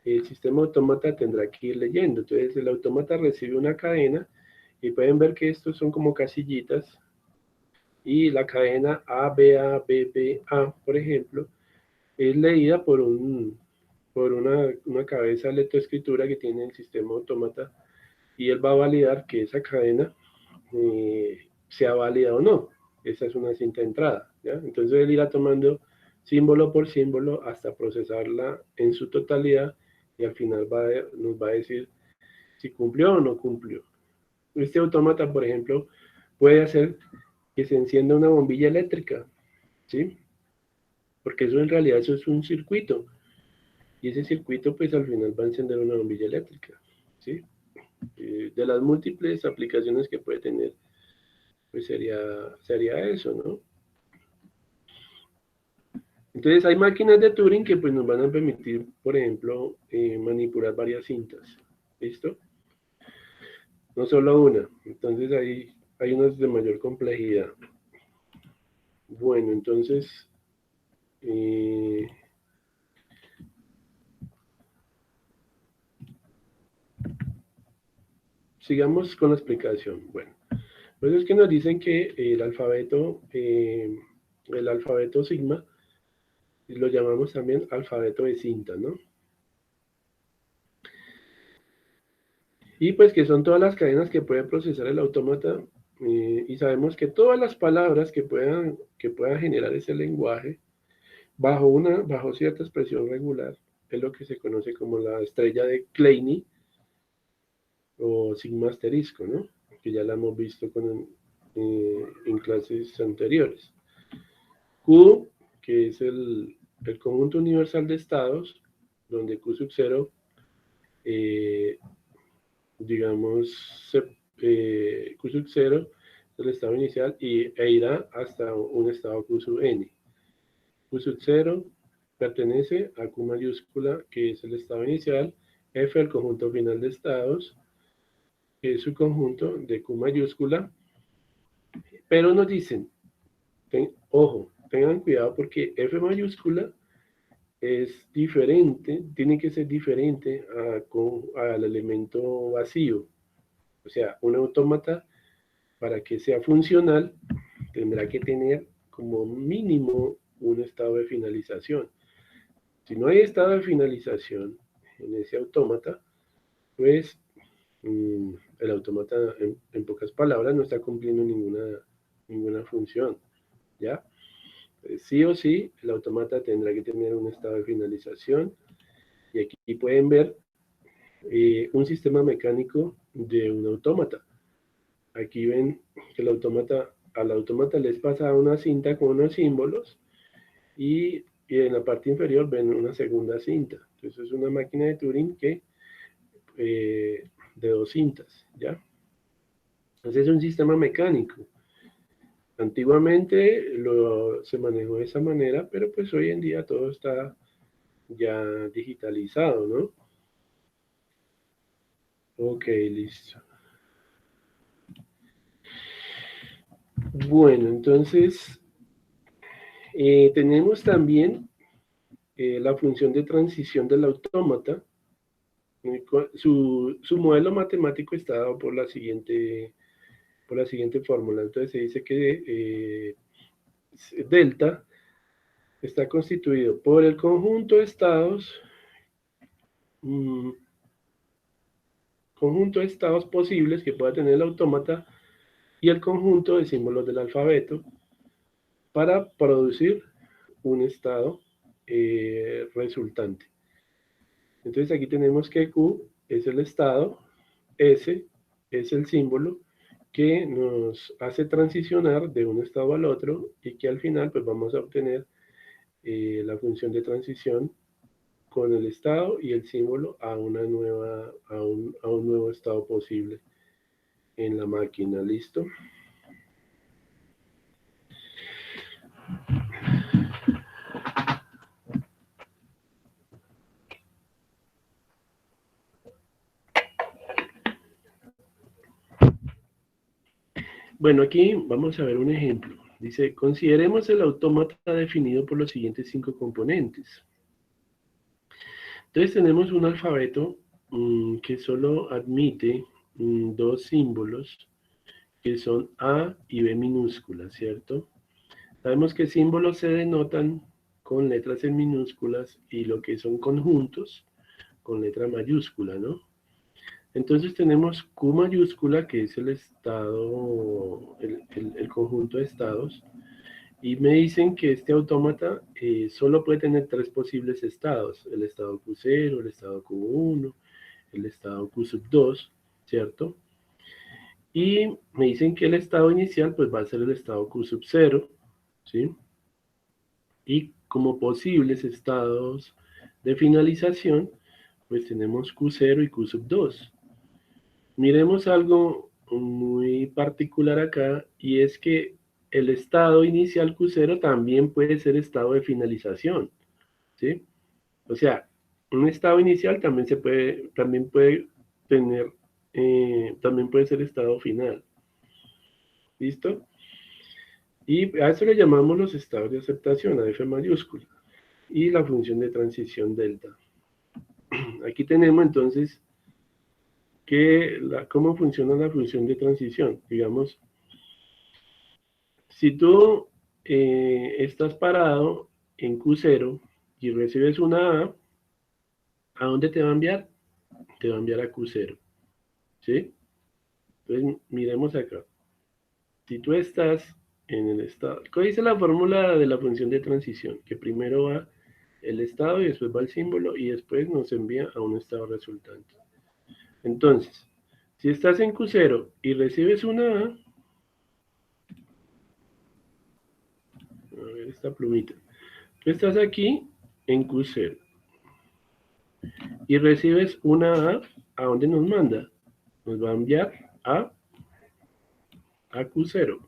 el sistema autómata tendrá que ir leyendo. Entonces el autómata recibe una cadena y pueden ver que estos son como casillitas, y la cadena A, B, A, B, B, A, por ejemplo, es leída por una cabeza de lectoescritura que tiene el sistema autómata, y él va a validar que esa cadena sea válida o no. Esa es una cinta de entrada, ¿ya? Entonces él irá tomando símbolo por símbolo hasta procesarla en su totalidad, y al final nos va a decir si cumplió o no cumplió. Este autómata, por ejemplo, puede hacer que se encienda una bombilla eléctrica, ¿sí? Porque eso en realidad eso es un circuito, y ese circuito pues al final va a encender una bombilla eléctrica, ¿sí? De las múltiples aplicaciones que puede tener, pues sería eso, ¿no? Entonces hay máquinas de Turing que pues nos van a permitir, por ejemplo, manipular varias cintas, ¿listo? No solo una. Entonces hay unas de mayor complejidad. Bueno, entonces sigamos con la explicación. Bueno, pues es que nos dicen que el alfabeto sigma lo llamamos también alfabeto de cinta, ¿no? Y pues que son todas las cadenas que puede procesar el autómata, y sabemos que todas las palabras que puedan generar ese lenguaje bajo cierta expresión regular, es lo que se conoce como la estrella de Kleene o sigma asterisco, ¿no? Que ya la hemos visto en clases anteriores. Q, que es el conjunto universal de estados, donde Q sub 0, digamos, Q sub 0 es el estado inicial e irá hasta un estado Q sub n. Q sub 0 pertenece a Q mayúscula, que es el estado inicial, F el conjunto final de estados, que es su conjunto de Q mayúscula, pero nos dicen, ojo, tengan cuidado porque F mayúscula es diferente, tiene que ser diferente al elemento vacío. O sea, un autómata, para que sea funcional, tendrá que tener como mínimo un estado de finalización. Si no hay estado de finalización en ese autómata, pues el autómata, en pocas palabras, no está cumpliendo ninguna función, ¿ya? Sí o sí, el autómata tendrá que tener un estado de finalización. Y aquí pueden ver un sistema mecánico de un autómata. Aquí ven que al autómata les pasa una cinta con unos símbolos y en la parte inferior ven una segunda cinta. Entonces es una máquina de Turing de dos cintas, ¿ya? Entonces es un sistema mecánico. Antiguamente se manejó de esa manera, pero pues hoy en día todo está ya digitalizado, ¿no? Ok, listo. Bueno, entonces tenemos también la función de transición del autómata. Su modelo matemático está dado por la siguiente fórmula. Entonces se dice que delta está constituido por el conjunto de estados, posibles que pueda tener el autómata y el conjunto de símbolos del alfabeto para producir un estado resultante. Entonces aquí tenemos que Q es el estado, S es el símbolo que nos hace transicionar de un estado al otro y que al final pues vamos a obtener la función de transición con el estado y el símbolo a un nuevo estado posible en la máquina. ¿Listo? Bueno, aquí vamos a ver un ejemplo. Dice, consideremos el autómata definido por los siguientes 5 componentes. Entonces tenemos un alfabeto que solo admite 2 símbolos, que son A y B minúsculas, ¿cierto? Sabemos que símbolos se denotan con letras en minúsculas y lo que son conjuntos con letra mayúscula, ¿no? Entonces tenemos Q mayúscula, que es el estado, el conjunto de estados, y me dicen que este autómata solo puede tener 3 posibles estados, el estado Q0, el estado Q1, el estado Q sub 2, ¿cierto? Y me dicen que el estado inicial pues va a ser el estado Q sub 0, ¿sí? Y como posibles estados de finalización, pues tenemos Q0 y Q sub 2. Miremos algo muy particular acá, y es que el estado inicial Q0 también puede ser estado de finalización, ¿sí? O sea, un estado inicial también puede tener, también puede ser estado final. ¿Listo? Y a eso le llamamos los estados de aceptación, a F mayúscula, y la función de transición delta. Aquí tenemos entonces cómo funciona la función de transición. Digamos, si tú estás parado en Q0 y recibes una ¿a dónde te va a enviar? Te va a enviar a Q0, ¿sí? Entonces, miremos acá. Si tú estás en el estado, ¿cuál dice la fórmula de la función de transición? Que primero va el estado y después va el símbolo y después nos envía a un estado resultante. Entonces, si estás en Q0 y recibes una A, a ver esta plumita, tú estás aquí en Q0 y recibes una ¿a dónde nos manda? Nos va a enviar a Q0,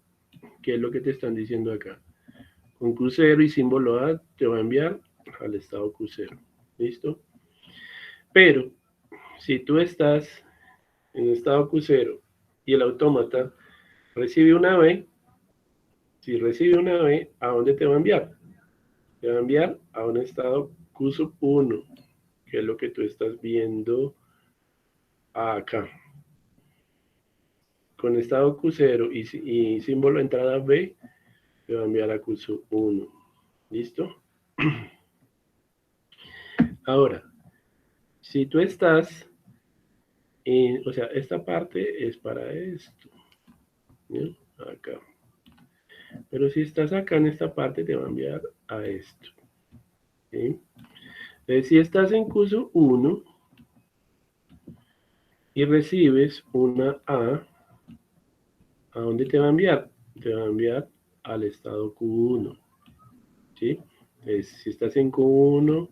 que es lo que te están diciendo acá. Con Q0 y símbolo A te va a enviar al estado Q0. ¿Listo? Pero si tú estás en estado Q0 y el autómata recibe una B, si recibe una B, ¿a dónde te va a enviar? Te va a enviar a un estado Q1, que es lo que tú estás viendo acá. Con estado Q0 y símbolo entrada B, te va a enviar a Q1. ¿Listo? Ahora, si tú estás o sea, esta parte es para esto. ¿Sí? Acá. Pero si estás acá en esta parte, te va a enviar a esto. ¿Sí? Entonces, si estás en curso 1 y recibes una ¿a dónde te va a enviar? Te va a enviar al estado Q1. ¿Sí? Entonces, si estás en Q1,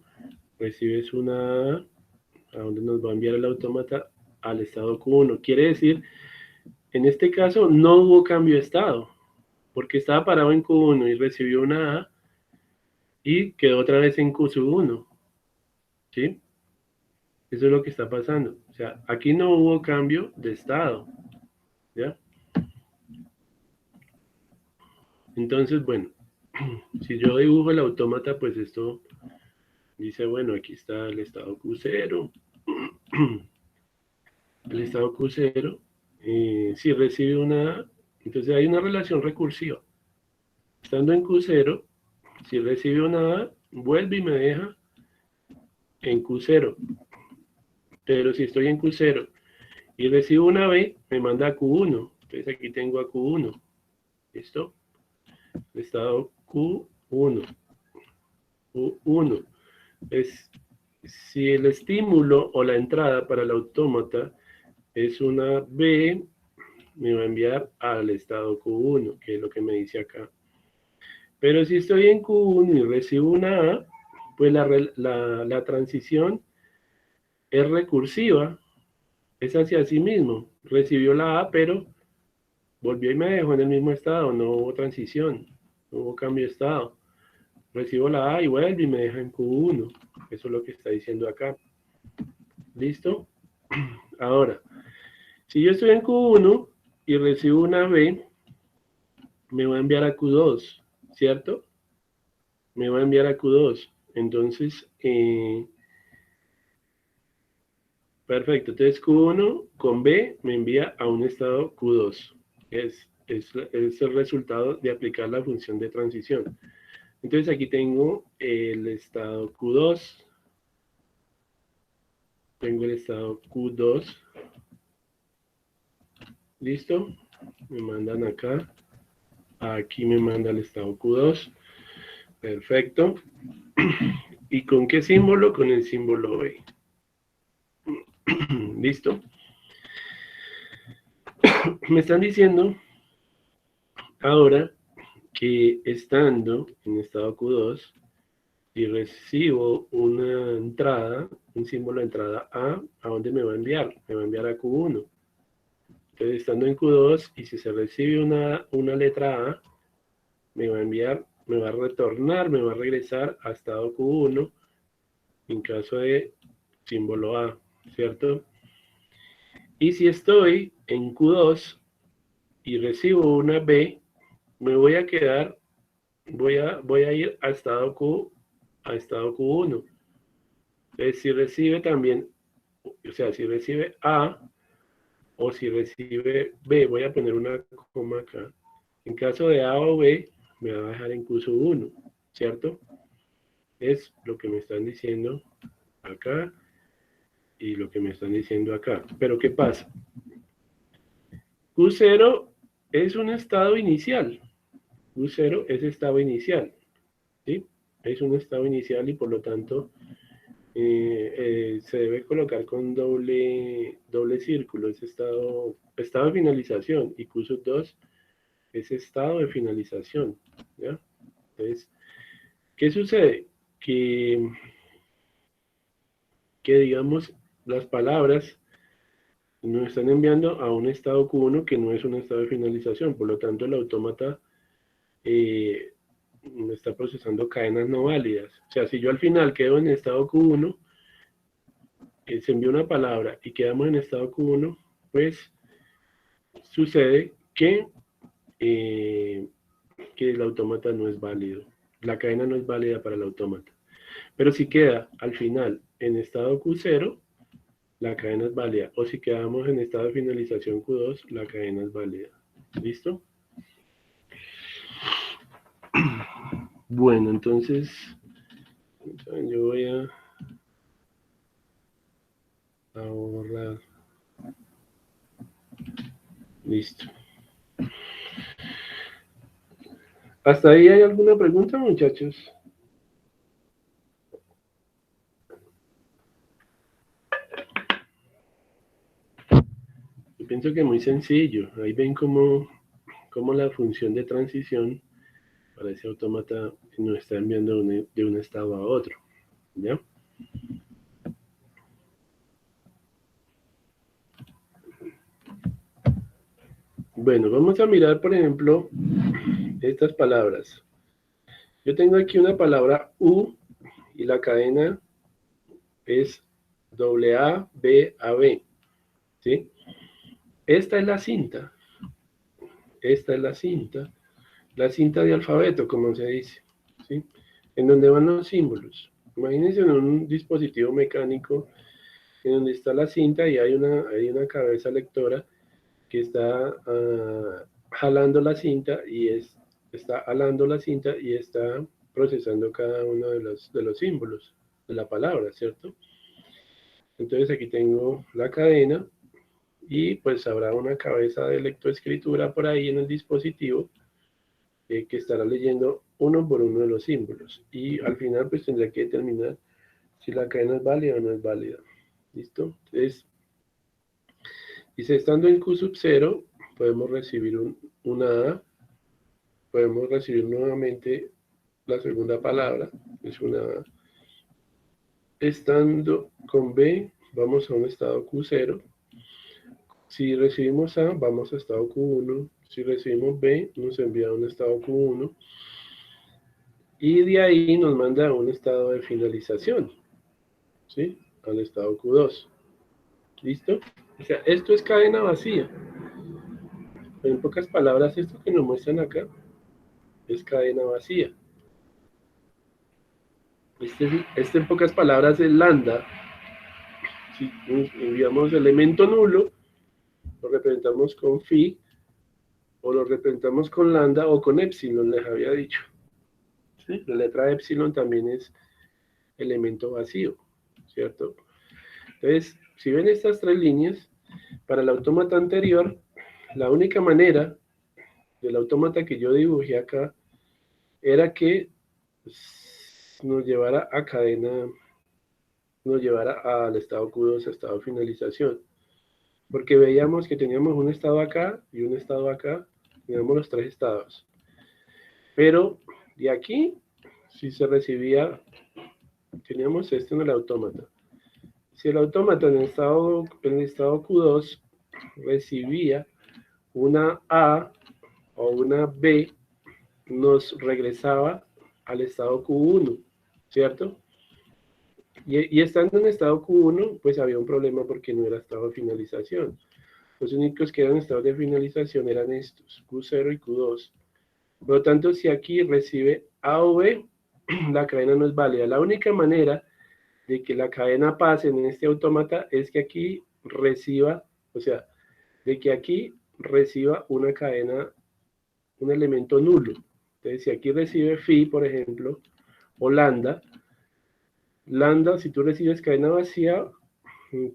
recibes una ¿a dónde nos va a enviar el autómata? Al estado Q1. Quiere decir, en este caso, no hubo cambio de estado, porque estaba parado en Q1 y recibió una A y quedó otra vez en Q1. ¿Sí? Eso es lo que está pasando. O sea, aquí no hubo cambio de estado. ¿Ya? Entonces, bueno, si yo dibujo el autómata, pues esto dice, bueno, aquí está el estado Q0. El estado Q0, si recibe una, entonces hay una relación recursiva. Estando en Q0, si recibe una A, vuelve y me deja en Q0. Pero si estoy en Q0 y recibo una B, me manda a Q1. Entonces aquí tengo a Q1. ¿Listo? Estado Q1. Q1. Es, si el estímulo o la entrada para el autómata es una B, me va a enviar al estado Q1, que es lo que me dice acá. Pero si estoy en Q1 y recibo una A, pues la transición es recursiva, es hacia sí mismo. Recibió la A, pero volvió y me dejó en el mismo estado, no hubo transición, no hubo cambio de estado. Recibo la A y vuelve y me deja en Q1. Eso es lo que está diciendo acá. ¿Listo? Ahora, si yo estoy en Q1 y recibo una B, me va a enviar a Q2, ¿cierto? Me va a enviar a Q2. Entonces, perfecto. Entonces, Q1 con B me envía a un estado Q2. Es el resultado de aplicar la función de transición. Entonces, aquí tengo el estado Q2. Tengo el estado Q2. ¿Listo? Me mandan acá. Aquí me manda el estado Q2. Perfecto. ¿Y con qué símbolo? Con el símbolo B. ¿Listo? Me están diciendo ahora que estando en estado Q2 y recibo una entrada, un símbolo de entrada ¿a dónde me va a enviar? Me va a enviar a Q1. Entonces, estando en Q2 y si se recibe una letra A, me va a enviar, me va a retornar, me va a regresar a estado Q1 en caso de símbolo A, ¿cierto? Y si estoy en Q2 y recibo una B, me voy a quedar, voy a ir a estado Q1. Entonces, si recibe también, o sea, si recibe A o si recibe B, voy a poner una coma acá. En caso de A o B, me va a dejar en Q1, ¿cierto? Es lo que me están diciendo acá y lo que me están diciendo acá. Pero ¿qué pasa? Q0 es un estado inicial. Q0 es estado inicial. ¿Sí? es un estado inicial y por lo tanto se debe colocar con doble círculo, es estado de finalización, y Q sub 2 es estado de finalización, ¿ya? Entonces, ¿qué sucede? Que digamos, las palabras nos están enviando a un estado Q1 que no es un estado de finalización, por lo tanto el autómata está procesando cadenas no válidas. O sea, si yo al final quedo en estado Q1, se envía una palabra y quedamos en estado Q1, pues sucede que el autómata no es válido. La cadena no es válida para el autómata. Pero si queda al final en estado Q0, la cadena es válida. O si quedamos en estado de finalización Q2, la cadena es válida. ¿Listo? Bueno, entonces yo voy a borrar. Listo. ¿Hasta ahí hay alguna pregunta, muchachos? Yo pienso que muy sencillo. Ahí ven cómo la función de transición para ese autómata nos está enviando de un estado a otro. ¿Ya? Bueno, vamos a mirar, por ejemplo, estas palabras. Yo tengo aquí una palabra U y la cadena es AA, B, AB. ¿Sí? Esta es la cinta. Esta es la cinta de alfabeto, como se dice. ¿Sí? En donde van los símbolos. Imagínense en un dispositivo mecánico en donde está la cinta y hay una cabeza lectora que está jalando la cinta y está jalando la cinta y está procesando cada uno de los símbolos de la palabra, ¿cierto? Entonces aquí tengo la cadena y pues habrá una cabeza de lectoescritura por ahí en el dispositivo que estará leyendo uno por uno de los símbolos y al final pues tendrá que determinar si la cadena es válida o no es válida. ¿Listo? Entonces, dice, estando en Q sub 0, podemos recibir una A, podemos recibir nuevamente la segunda palabra, es una A. Estando con B, vamos a un estado Q0. Si recibimos A, vamos a estado Q1. Si recibimos B, nos envía a un estado Q1. Y de ahí nos manda a un estado de finalización, ¿sí? Al estado Q2. ¿Listo? O sea, esto es cadena vacía. En pocas palabras, esto que nos muestran acá es cadena vacía. Este en pocas palabras es lambda. Si enviamos elemento nulo, lo representamos con phi, o lo representamos con lambda o con epsilon, les había dicho. ¿Sí? La letra epsilon también es elemento vacío, ¿cierto? Entonces, si ven estas tres líneas, para el autómata anterior, la única manera del autómata que yo dibujé acá era que nos llevara a cadena, nos llevara al estado Q2, a estado de finalización. Porque veíamos que teníamos un estado acá y un estado acá, teníamos los tres estados. Pero de aquí, si se recibía, teníamos esto en el autómata. Si el autómata en el estado Q2 recibía una A o una B, nos regresaba al estado Q1, ¿cierto? Y estando en estado Q1, pues había un problema porque no era estado de finalización. Los únicos que eran estados de finalización eran estos, Q0 y Q2. Por lo tanto, si aquí recibe A o B, la cadena no es válida. La única manera de que la cadena pase en este autómata es que aquí reciba, o sea, de que aquí reciba una cadena, un elemento nulo. Entonces, si aquí recibe phi, por ejemplo, o lambda, si tú recibes cadena vacía,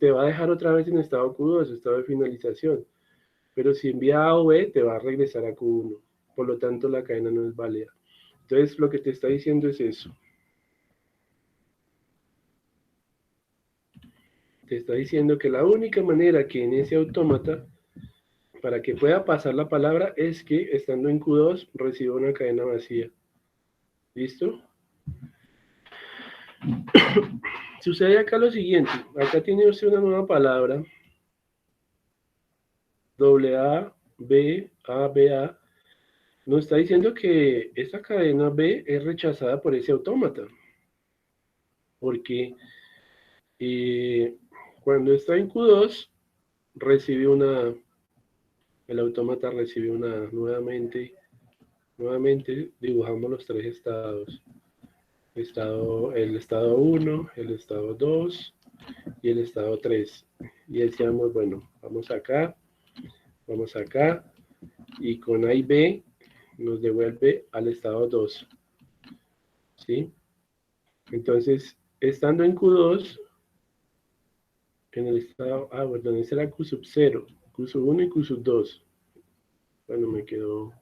te va a dejar otra vez en estado Q2, estado de finalización. Pero si envía A o B, te va a regresar a Q1. Por lo tanto, la cadena no es válida. Entonces, lo que te está diciendo es eso. te está diciendo que la única manera que en ese autómata, para que pueda pasar la palabra, es que estando en Q2 reciba una cadena vacía. ¿Listo? Sucede acá lo siguiente. Acá tiene usted una nueva palabra. A, nos está diciendo que esta cadena B es rechazada por ese autómata. Porque cuando está en Q2, recibe el autómata recibe una, nuevamente dibujamos los tres estados. El estado 1, el estado 2 y el estado 3. Y decíamos, bueno, vamos acá, y con A y B nos devuelve al estado 2. ¿Sí? Entonces, estando en Q2, en el estado, bueno, ese era Q sub 0, Q sub 1 y Q sub 2. Bueno, me quedó.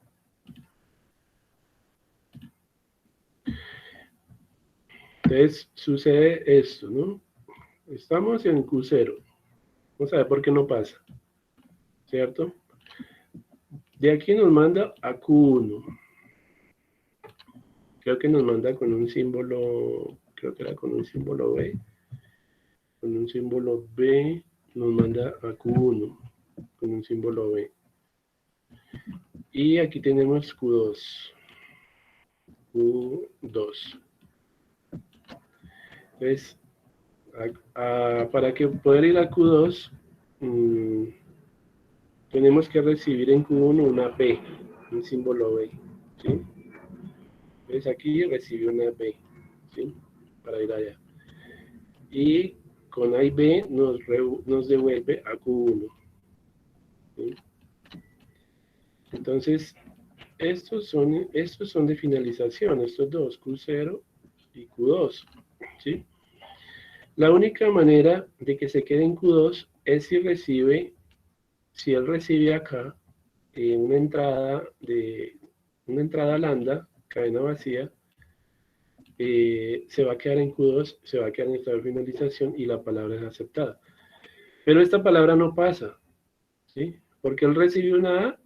Entonces, sucede esto, ¿no? Estamos en Q0. Vamos a ver por qué no pasa. ¿Cierto? De aquí nos manda a Q1. Creo que nos manda con un símbolo, creo que era con un símbolo B. Con un símbolo B nos manda a Q1, con un símbolo B. Y aquí tenemos Q2. Q2. Entonces, para que poder ir a Q2, tenemos que recibir en Q1 una B, un símbolo B. ¿Sí? Entonces aquí recibe una B, ¿sí? Para ir allá. Y con A y B nos devuelve a Q1. ¿Sí? Entonces, estos son de finalización, estos dos, Q0 y Q2. ¿Sí? La única manera de que se quede en Q2 es si él recibe acá una entrada lambda, cadena vacía, se va a quedar en Q2, se va a quedar en estado de finalización y la palabra es aceptada. Pero esta palabra no pasa, ¿sí? Porque él recibe una A,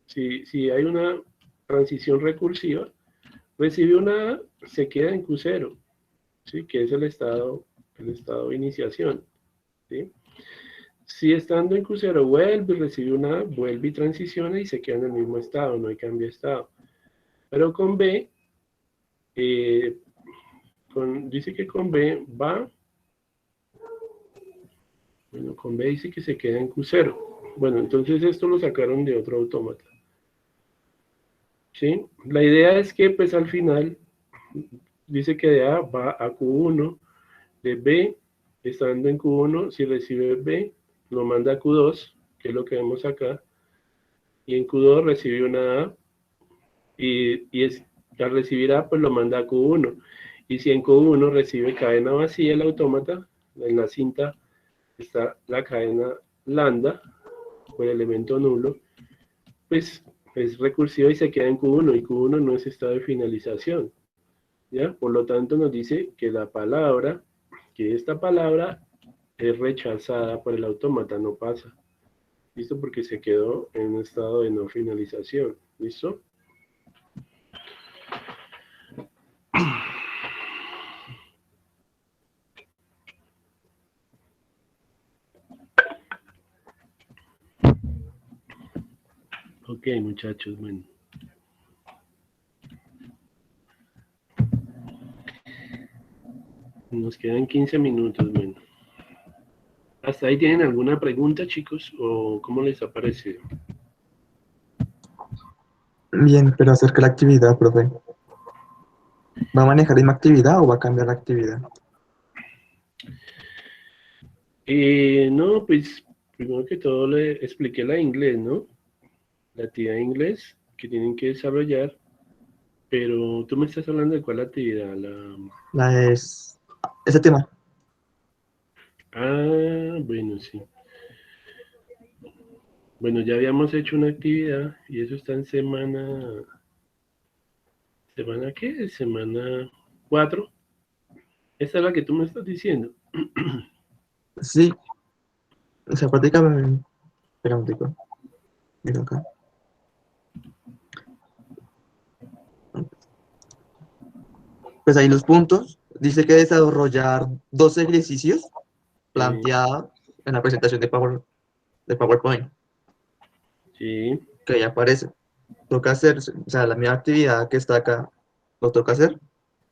si hay una transición recursiva, recibe una A, se queda en Q0, ¿sí? Que es el estado de iniciación, ¿sí? Si estando en Q0 vuelve y recibe una A, vuelve y transiciona y se queda en el mismo estado, no hay cambio de estado. Pero con B, dice que con B va, bueno, con B dice que se queda en Q0. Bueno, entonces esto lo sacaron de otro autómata. ¿Sí? La idea es que pues al final dice que de A va a Q1, de B, estando en Q1, si recibe B, lo manda a Q2, que es lo que vemos acá, y en Q2 recibe una A, al recibir A, pues lo manda a Q1. Y si en Q1 recibe cadena vacía el autómata, en la cinta está la cadena lambda, o el elemento nulo, pues es recursiva y se queda en Q1, y Q1 no es estado de finalización. ¿Ya? Por lo tanto nos dice que esta palabra es rechazada por el autómata, no pasa. ¿Listo? Porque se quedó en un estado de no finalización. ¿Listo? Ok, muchachos, bueno. Nos quedan 15 minutos, bueno. ¿Hasta ahí tienen alguna pregunta, chicos? ¿O cómo les ha parecido? Bien, pero acerca de la actividad, profe. ¿Va a manejar la misma actividad o va a cambiar la actividad? No, pues primero que todo le expliqué la de inglés, ¿no? La actividad de inglés que tienen que desarrollar, pero tú me estás hablando de cuál actividad, Ese tema. Bueno, sí. Bueno, ya habíamos hecho una actividad y eso está en ¿semana qué? Semana 4. Esta es la que tú me estás diciendo. Sí, o sea, prácticamente, espera un tico, mira acá. Pues ahí los puntos, dice que desarrollar 2 ejercicios Sí, planteados en la presentación de PowerPoint, sí. que ahí aparece. Toca hacer, o sea, la misma actividad que está acá, ¿lo toca hacer o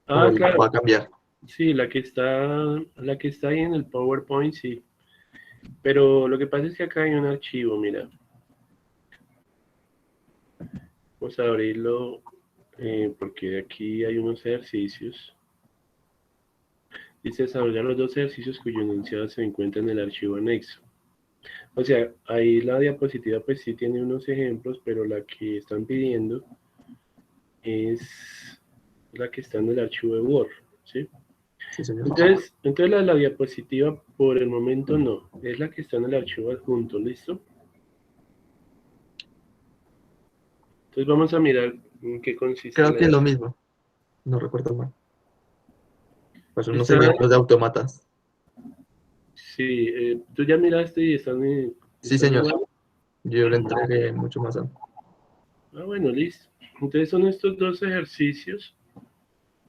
Ah, la va a claro. cambiar? Sí, la que está ahí en el PowerPoint, sí. Pero lo que pasa es que acá hay un archivo, mira. Vamos a abrirlo porque aquí hay unos ejercicios. Dice desarrollar los 2 ejercicios cuyo enunciado se encuentra en el archivo anexo. O sea, ahí la diapositiva pues sí tiene unos ejemplos, pero la que están pidiendo es la que está en el archivo de Word, ¿sí? Sí, señor. Entonces la diapositiva por el momento no, es la que está en el archivo adjunto, ¿listo? Entonces vamos a mirar en qué consiste Creo que es la... lo mismo, no recuerdo mal. Pues unos Está, ejemplos de autómatas. sí, tú ya miraste y Sí, están señor, igual. yo le entregué mucho más antes. Ah, bueno, listo. Entonces son estos 2 ejercicios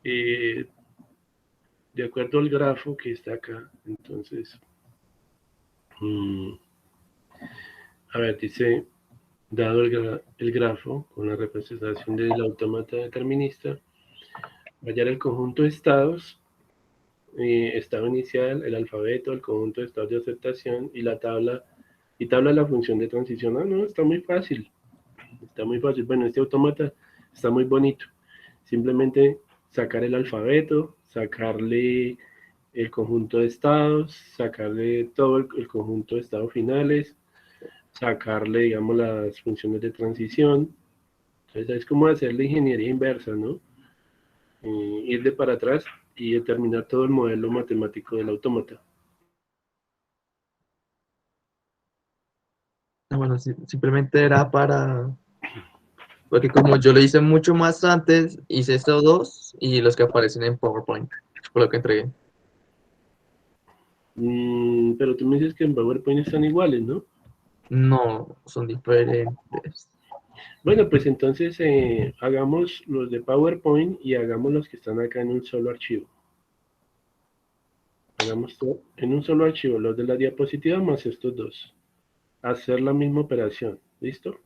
eh, de acuerdo al grafo que está acá. Entonces, mm, a ver, dice, dado el grafo con la representación del autómata determinista, hallar el conjunto de estados, estado inicial, el alfabeto, el conjunto de estados de aceptación y tabla de la función de transición. Ah, no, está muy fácil. Está muy fácil. Bueno, este autómata está muy bonito. Simplemente sacar el alfabeto, sacarle el conjunto de estados, sacarle todo el conjunto de estados finales, sacarle, digamos, las funciones de transición. Entonces es como hacer la ingeniería inversa, ¿no? Ir de para atrás y determinar todo el modelo matemático del autómata. Ah, bueno, simplemente era para, porque como yo lo hice mucho más antes, hice estos dos y los que aparecen en PowerPoint, por lo que entregué. Pero tú me dices que en PowerPoint están iguales, ¿no? No, son diferentes. Bueno, pues entonces hagamos los de PowerPoint y hagamos los que están acá en un solo archivo. Hagamos todo en un solo archivo, los de la diapositiva más estos dos. Hacer la misma operación, ¿listo?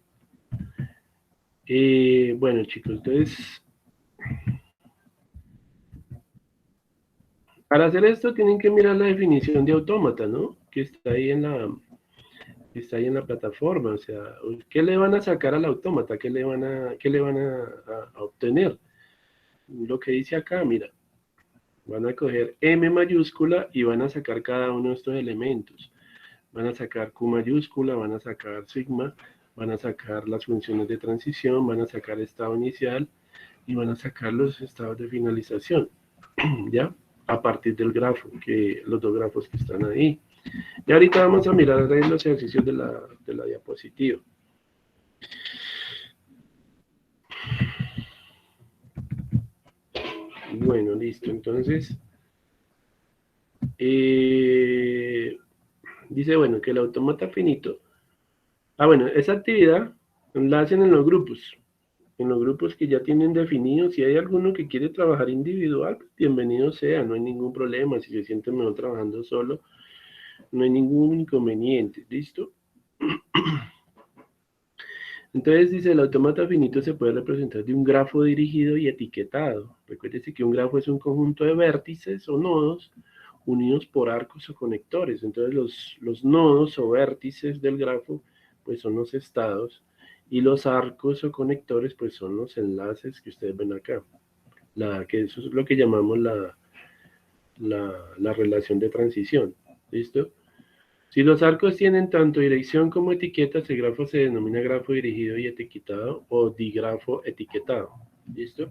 Bueno, chicos, entonces, para hacer esto tienen que mirar la definición de autómata, ¿no? Que está ahí en la plataforma. O sea, ¿qué le van a sacar al autómata? Qué le van a obtener? Lo que dice acá, mira, van a coger M mayúscula y van a sacar cada uno de estos elementos. Van a sacar Q mayúscula, van a sacar sigma, van a sacar las funciones de transición, van a sacar estado inicial y van a sacar los estados de finalización, ¿ya? A partir del grafo, los 2 grafos que están ahí. Y ahorita vamos a mirar los ejercicios de la diapositiva. Bueno, listo. Entonces, dice, bueno, que el autómata finito. Ah, bueno, esa actividad la hacen en los grupos que ya tienen definidos. Si hay alguno que quiere trabajar individual, pues bienvenido sea, no hay ningún problema. Si se siente mejor trabajando solo, no hay ningún inconveniente. ¿Listo? Entonces dice, el autómata finito se puede representar de un grafo dirigido y etiquetado. Recuérdese que un grafo es un conjunto de vértices o nodos unidos por arcos o conectores. Entonces los nodos o vértices del grafo pues son los estados y los arcos o conectores pues son los enlaces que ustedes ven acá. Que eso es lo que llamamos la relación de transición. ¿Listo? Si los arcos tienen tanto dirección como etiquetas, el grafo se denomina grafo dirigido y etiquetado o digrafo etiquetado. ¿Listo?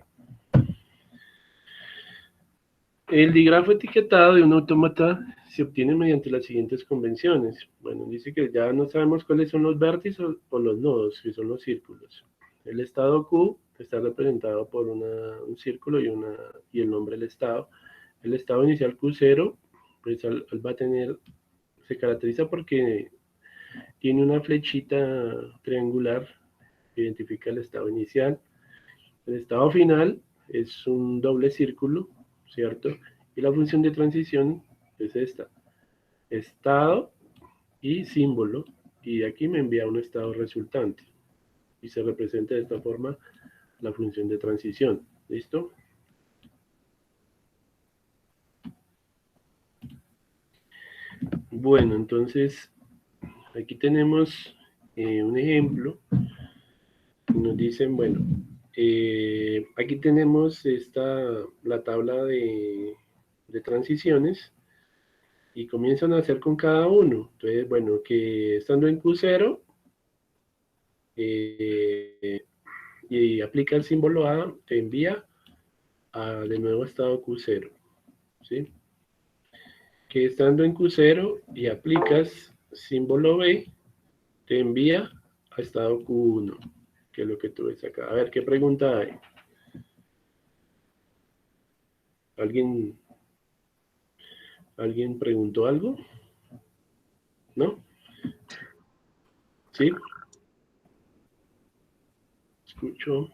El digrafo etiquetado de un autómata se obtiene mediante las siguientes convenciones. Bueno, dice que ya no sabemos cuáles son los vértices o los nodos, que son los círculos. El estado Q está representado por un círculo y el nombre del estado. El estado inicial Q0, pues va a tener se caracteriza porque tiene una flechita triangular que identifica el estado inicial. El estado final es un doble círculo, ¿cierto? Y la función de transición es esta. Estado y símbolo. Y aquí me envía un estado resultante. Y se representa de esta forma la función de transición. ¿Listo? Bueno, entonces aquí tenemos un ejemplo. Nos dicen, bueno, aquí tenemos la tabla de transiciones y comienzan a hacer con cada uno. Entonces, bueno, que estando en Q0 y aplica el símbolo A, te envía de nuevo a estado Q0, ¿sí? Que estando en Q0 y aplicas símbolo B, te envía a estado Q1, que es lo que tú ves acá. A ver, ¿qué pregunta hay? ¿Alguien preguntó algo? ¿No? ¿Sí? Escucho.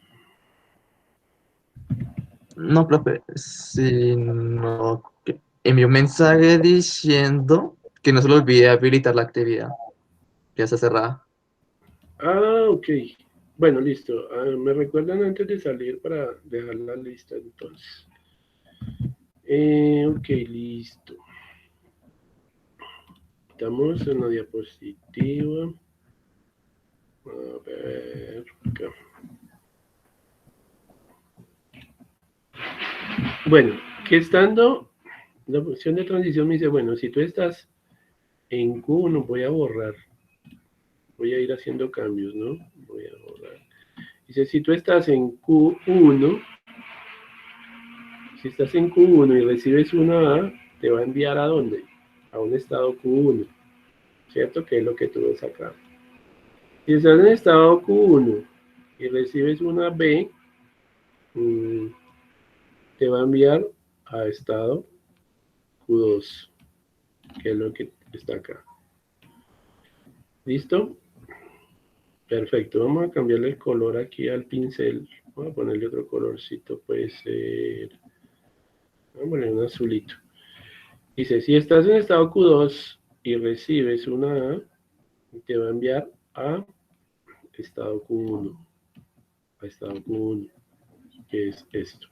No, profe, sino que envió un mensaje diciendo que no se le olvide habilitar la actividad. Ya está cerrada. Ah, ok. Bueno, listo. Me recuerdan antes de salir para dejar la lista entonces. Ok, listo. Estamos en la diapositiva. A ver, acá. Bueno, que estando, la función de transición me dice, bueno, si tú estás en Q1, voy a borrar. Voy a ir haciendo cambios, ¿no? Voy a borrar. Dice, si tú estás en Q1, si estás en Q1 y recibes una A, te va a enviar ¿a dónde? A un estado Q1, ¿cierto? Que es lo que tú ves acá. Si estás en estado Q1 y recibes una B, te va a enviar a estado Q2, que es lo que está acá. ¿Listo? Perfecto. Vamos a cambiarle el color aquí al pincel. Voy a ponerle otro colorcito, puede ser... Vamos a poner un azulito. Dice, si estás en estado Q2 y recibes una A, te va a enviar a estado Q1. A estado Q1, que es esto.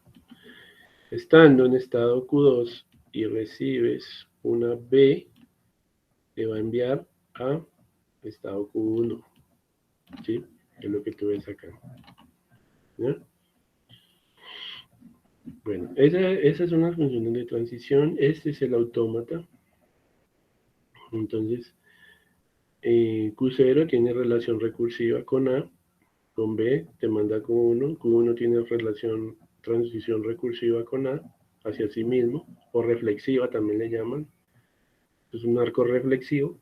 Estando en estado Q2 y recibes una B, te va a enviar a estado Q1. ¿Sí? Es lo que tú ves acá. ¿Ya? Bueno, esas son las funciones de transición. Este es el autómata. Entonces, Q0 tiene relación recursiva con A, con B te manda Q1, Q1 tiene transición recursiva con A hacia sí mismo, o reflexiva también le llaman. Es un arco reflexivo.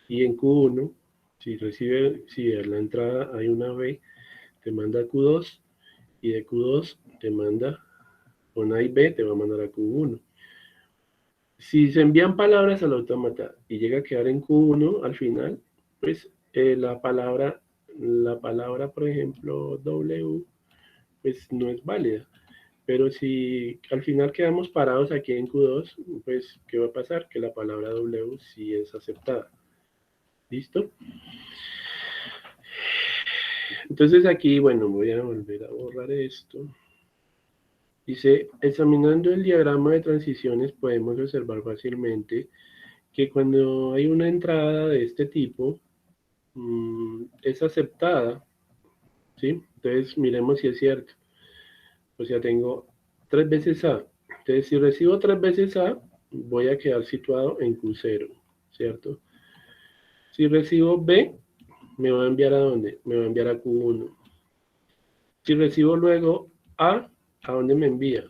Y en Q1, si a la entrada hay una B, te manda a Q2, y de Q2 te manda, con A y B te va a mandar a Q1. Si se envían palabras al autómata y llega a quedar en Q1 al final, pues la palabra, por ejemplo, W, pues no es válida. Pero si al final quedamos parados aquí en Q2, pues ¿qué va a pasar? Que la palabra W sí es aceptada. ¿Listo? Entonces aquí, bueno, voy a volver a borrar esto. Dice, examinando el diagrama de transiciones podemos observar fácilmente que cuando hay una entrada de este tipo, es aceptada, ¿sí? Entonces miremos si es cierto. O sea, tengo 3 veces A. Entonces si recibo 3 veces A, voy a quedar situado en Q0, ¿cierto? Si recibo B, me va a enviar ¿a dónde? Me va a enviar a Q1. Si recibo luego A, ¿a dónde me envía?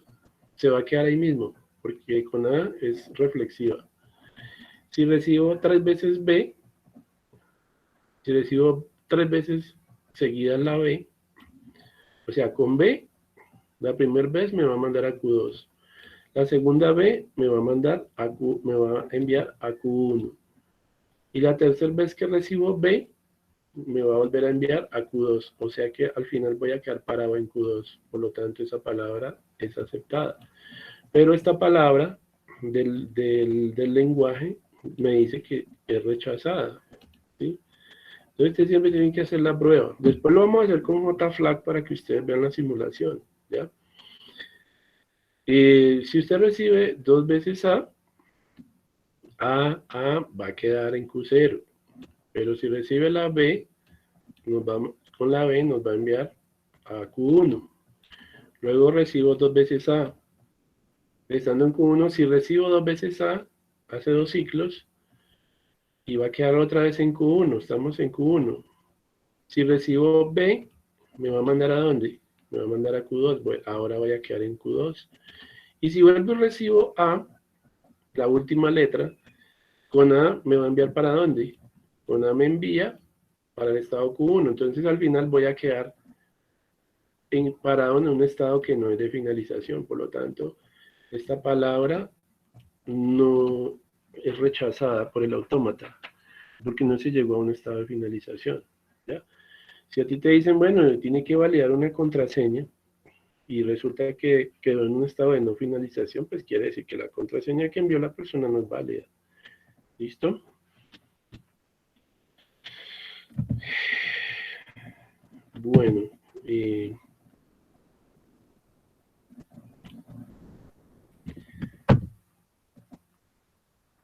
Se va a quedar ahí mismo, porque con A es reflexiva. Si recibo 3 veces B, si recibo 3 veces seguida la B, o sea, con B, la primera vez me va a mandar a Q2. La segunda B me va a enviar a Q1. Y la tercera vez que recibo B, me va a volver a enviar a Q2. O sea que al final voy a quedar parado en Q2. Por lo tanto, esa palabra es aceptada. Pero esta palabra del lenguaje me dice que es rechazada. ¿Sí? Entonces, ustedes siempre tienen que hacer la prueba. Después lo vamos a hacer con JFlag para que ustedes vean la simulación. ¿Ya? Si usted recibe 2 veces A va a quedar en Q0. Pero si recibe la B, con la B nos va a enviar a Q1. Luego recibo 2 veces A. Estando en Q1, si recibo 2 veces A, hace 2 ciclos, y va a quedar otra vez en Q1. Estamos en Q1. Si recibo B, ¿me va a mandar a dónde? Me va a mandar a Q2. Bueno, ahora voy a quedar en Q2. Y si vuelvo y recibo A, la última letra, con A me va a enviar para dónde? Con A me envía para el estado Q1. Entonces al final voy a quedar parado en un estado que no es de finalización. Por lo tanto, esta palabra no es rechazada por el autómata, porque no se llegó a un estado de finalización. ¿Ya? Si a ti te dicen, bueno, tiene que validar una contraseña, y resulta que quedó en un estado de no finalización, pues quiere decir que la contraseña que envió la persona no es válida. ¿Listo? Bueno,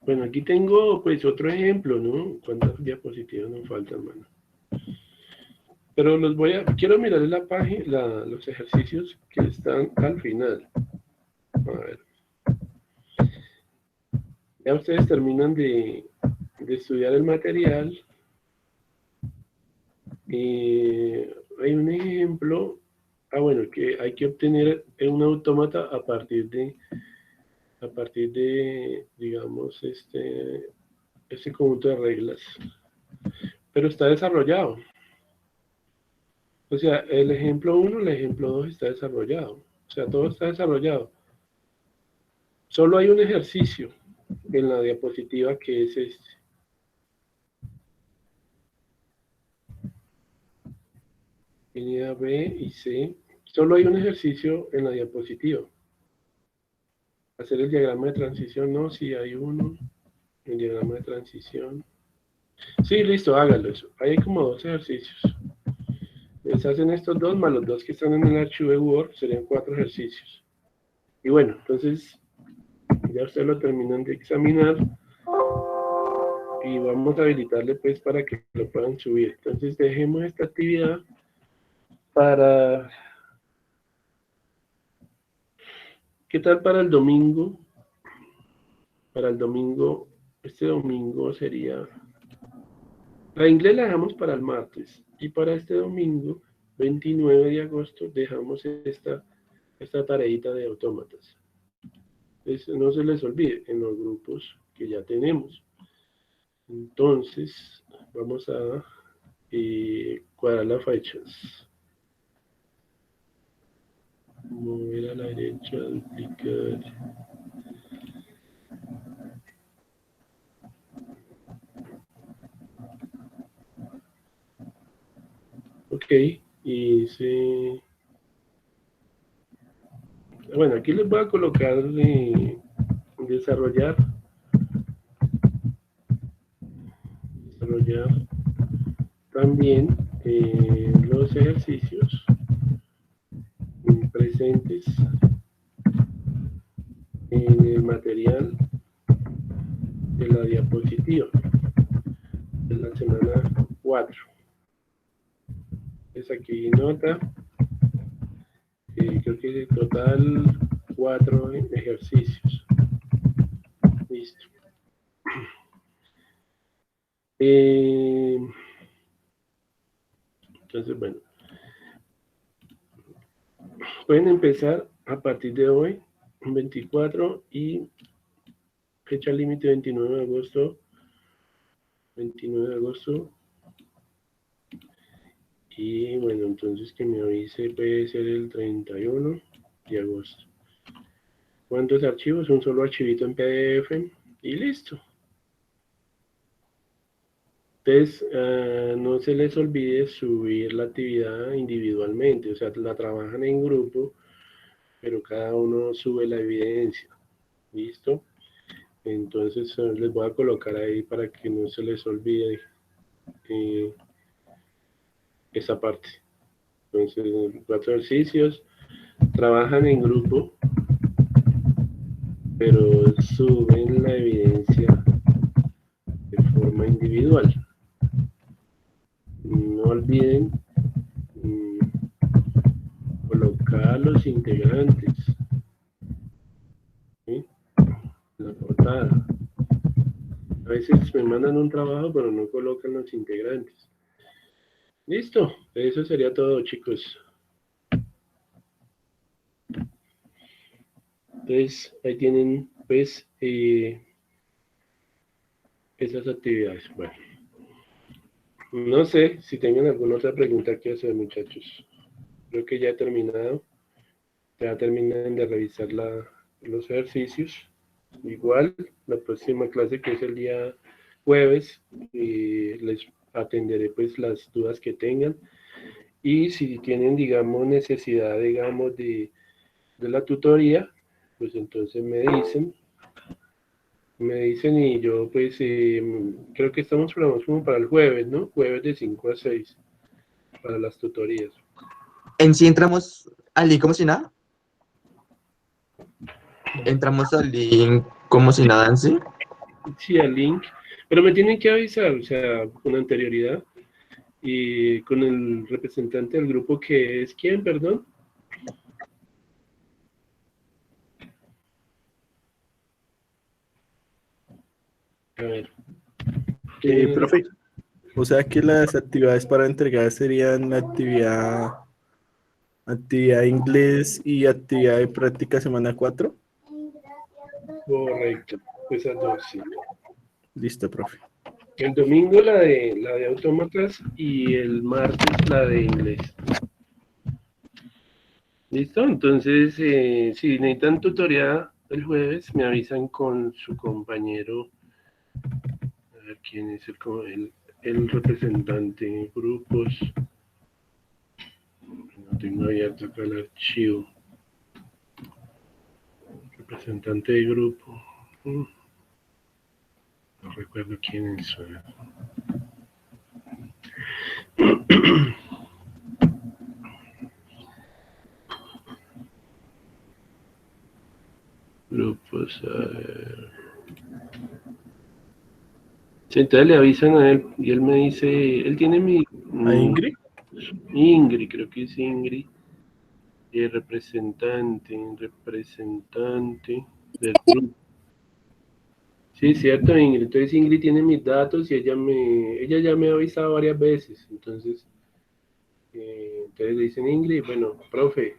bueno, aquí tengo pues otro ejemplo, ¿no? ¿Cuántas diapositivas nos faltan, mano? Pero quiero mirar en la página, los ejercicios que están al final. A ver. Ya ustedes terminan de estudiar el material. Hay un ejemplo, bueno, que hay que obtener un autómata a partir de, digamos, este conjunto de reglas. Pero está desarrollado. O sea, el ejemplo 1, el ejemplo 2 está desarrollado. O sea, todo está desarrollado. Solo hay un ejercicio en la diapositiva que es este. Línea B y C. Solo hay un ejercicio en la diapositiva. Hacer el diagrama de transición, no, sí hay uno. El diagrama de transición. Sí, listo, hágalo eso. Hay como 2 ejercicios. Se hacen estos 2 más los 2 que están en el archivo de Word, serían 4 ejercicios. Y bueno, entonces ya ustedes lo terminan de examinar y vamos a habilitarle pues para que lo puedan subir. Entonces dejemos esta actividad para... ¿Qué tal para el domingo? Para el domingo, este domingo sería... La inglés la dejamos para el martes. Y para este domingo, 29 de agosto, dejamos esta tareita de autómatas. Entonces, no se les olvide en los grupos que ya tenemos. Entonces, vamos a cuadrar las fechas. Mover a la derecha, duplicar. Ok, y se... Bueno, aquí les voy a colocar desarrollar también los ejercicios presentes en el material de la diapositiva de la semana 4. Es aquí nota, creo que en total 4 ejercicios. Listo. Entonces, bueno, pueden empezar a partir de hoy, 24 y fecha límite 29 de agosto. 29 de agosto. Y bueno, entonces que me avise, puede ser el 31 de agosto. ¿Cuántos archivos? Un solo archivito en PDF y listo. Entonces, no se les olvide subir la actividad individualmente, o sea, la trabajan en grupo, pero cada uno sube la evidencia. ¿Listo? Entonces, les voy a colocar ahí para que no se les olvide eh, esa parte. Entonces, 4 ejercicios, trabajan en grupo, pero suben la evidencia de forma individual. No olviden colocar a los integrantes, ¿sí? La portada. A veces me mandan un trabajo, pero no colocan los integrantes. Listo, eso sería todo, chicos. Entonces, ahí tienen, pues, esas actividades. Bueno, no sé si tengan alguna otra pregunta que hacer, muchachos. Creo que ya he terminado. Ya terminan de revisar los ejercicios. Igual, la próxima clase, que es el día jueves, les atenderé pues las dudas que tengan. Y si tienen, digamos, necesidad, digamos, de la tutoría, pues entonces me dicen y yo pues creo que estamos programados como para el jueves, ¿no? Jueves de 5 a 6 para las tutorías. En sí entramos al link como si nada. Entramos al link como si nada en sí. Sí, al link, pero me tienen que avisar, o sea, con anterioridad y con el representante del grupo que es quién, perdón. A ver. Profe, o sea que las actividades para entregar serían actividad de inglés y actividad de práctica semana 4. Correcto, esas dos, sí. Listo, profe. El domingo la de autómatas y el martes la de inglés. ¿Listo? Entonces, si necesitan tutoría el jueves, me avisan con su compañero. A ver quién es el representante. Grupos. No tengo abierto acá el archivo. Representante de grupo. No recuerdo quién es. Grupos, a ver. Sí, entonces le avisan a él y él me dice, él tiene ¿A Ingrid? Ingrid, creo que es Ingrid, representante del grupo. Sí, cierto, Ingrid. Entonces Ingrid tiene mis datos y ella ya me ha avisado varias veces. Entonces le dicen, Ingrid, bueno, profe,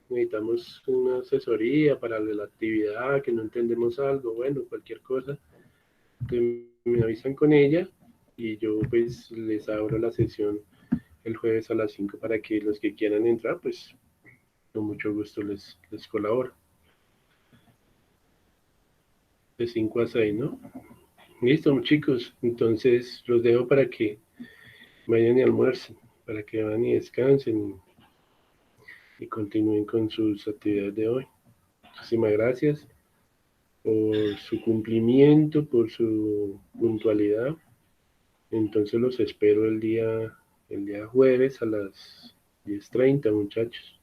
necesitamos una asesoría para la actividad, que no entendemos algo, bueno, cualquier cosa. Entonces me avisan con ella y yo pues les abro la sesión el jueves a las 5 para que los que quieran entrar, pues con mucho gusto les colaboro. De 5 a 6, ¿no? Listo, chicos. Entonces los dejo para que vayan y almuercen, para que vayan y descansen y continúen con sus actividades de hoy. Muchísimas gracias por su cumplimiento, por su puntualidad. Entonces los espero el día jueves a las 10:30, muchachos.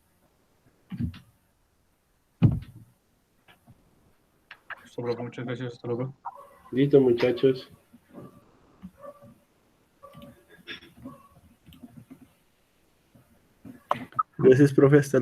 Muchas gracias, hasta luego. Listo, muchachos. Gracias, profe. Hasta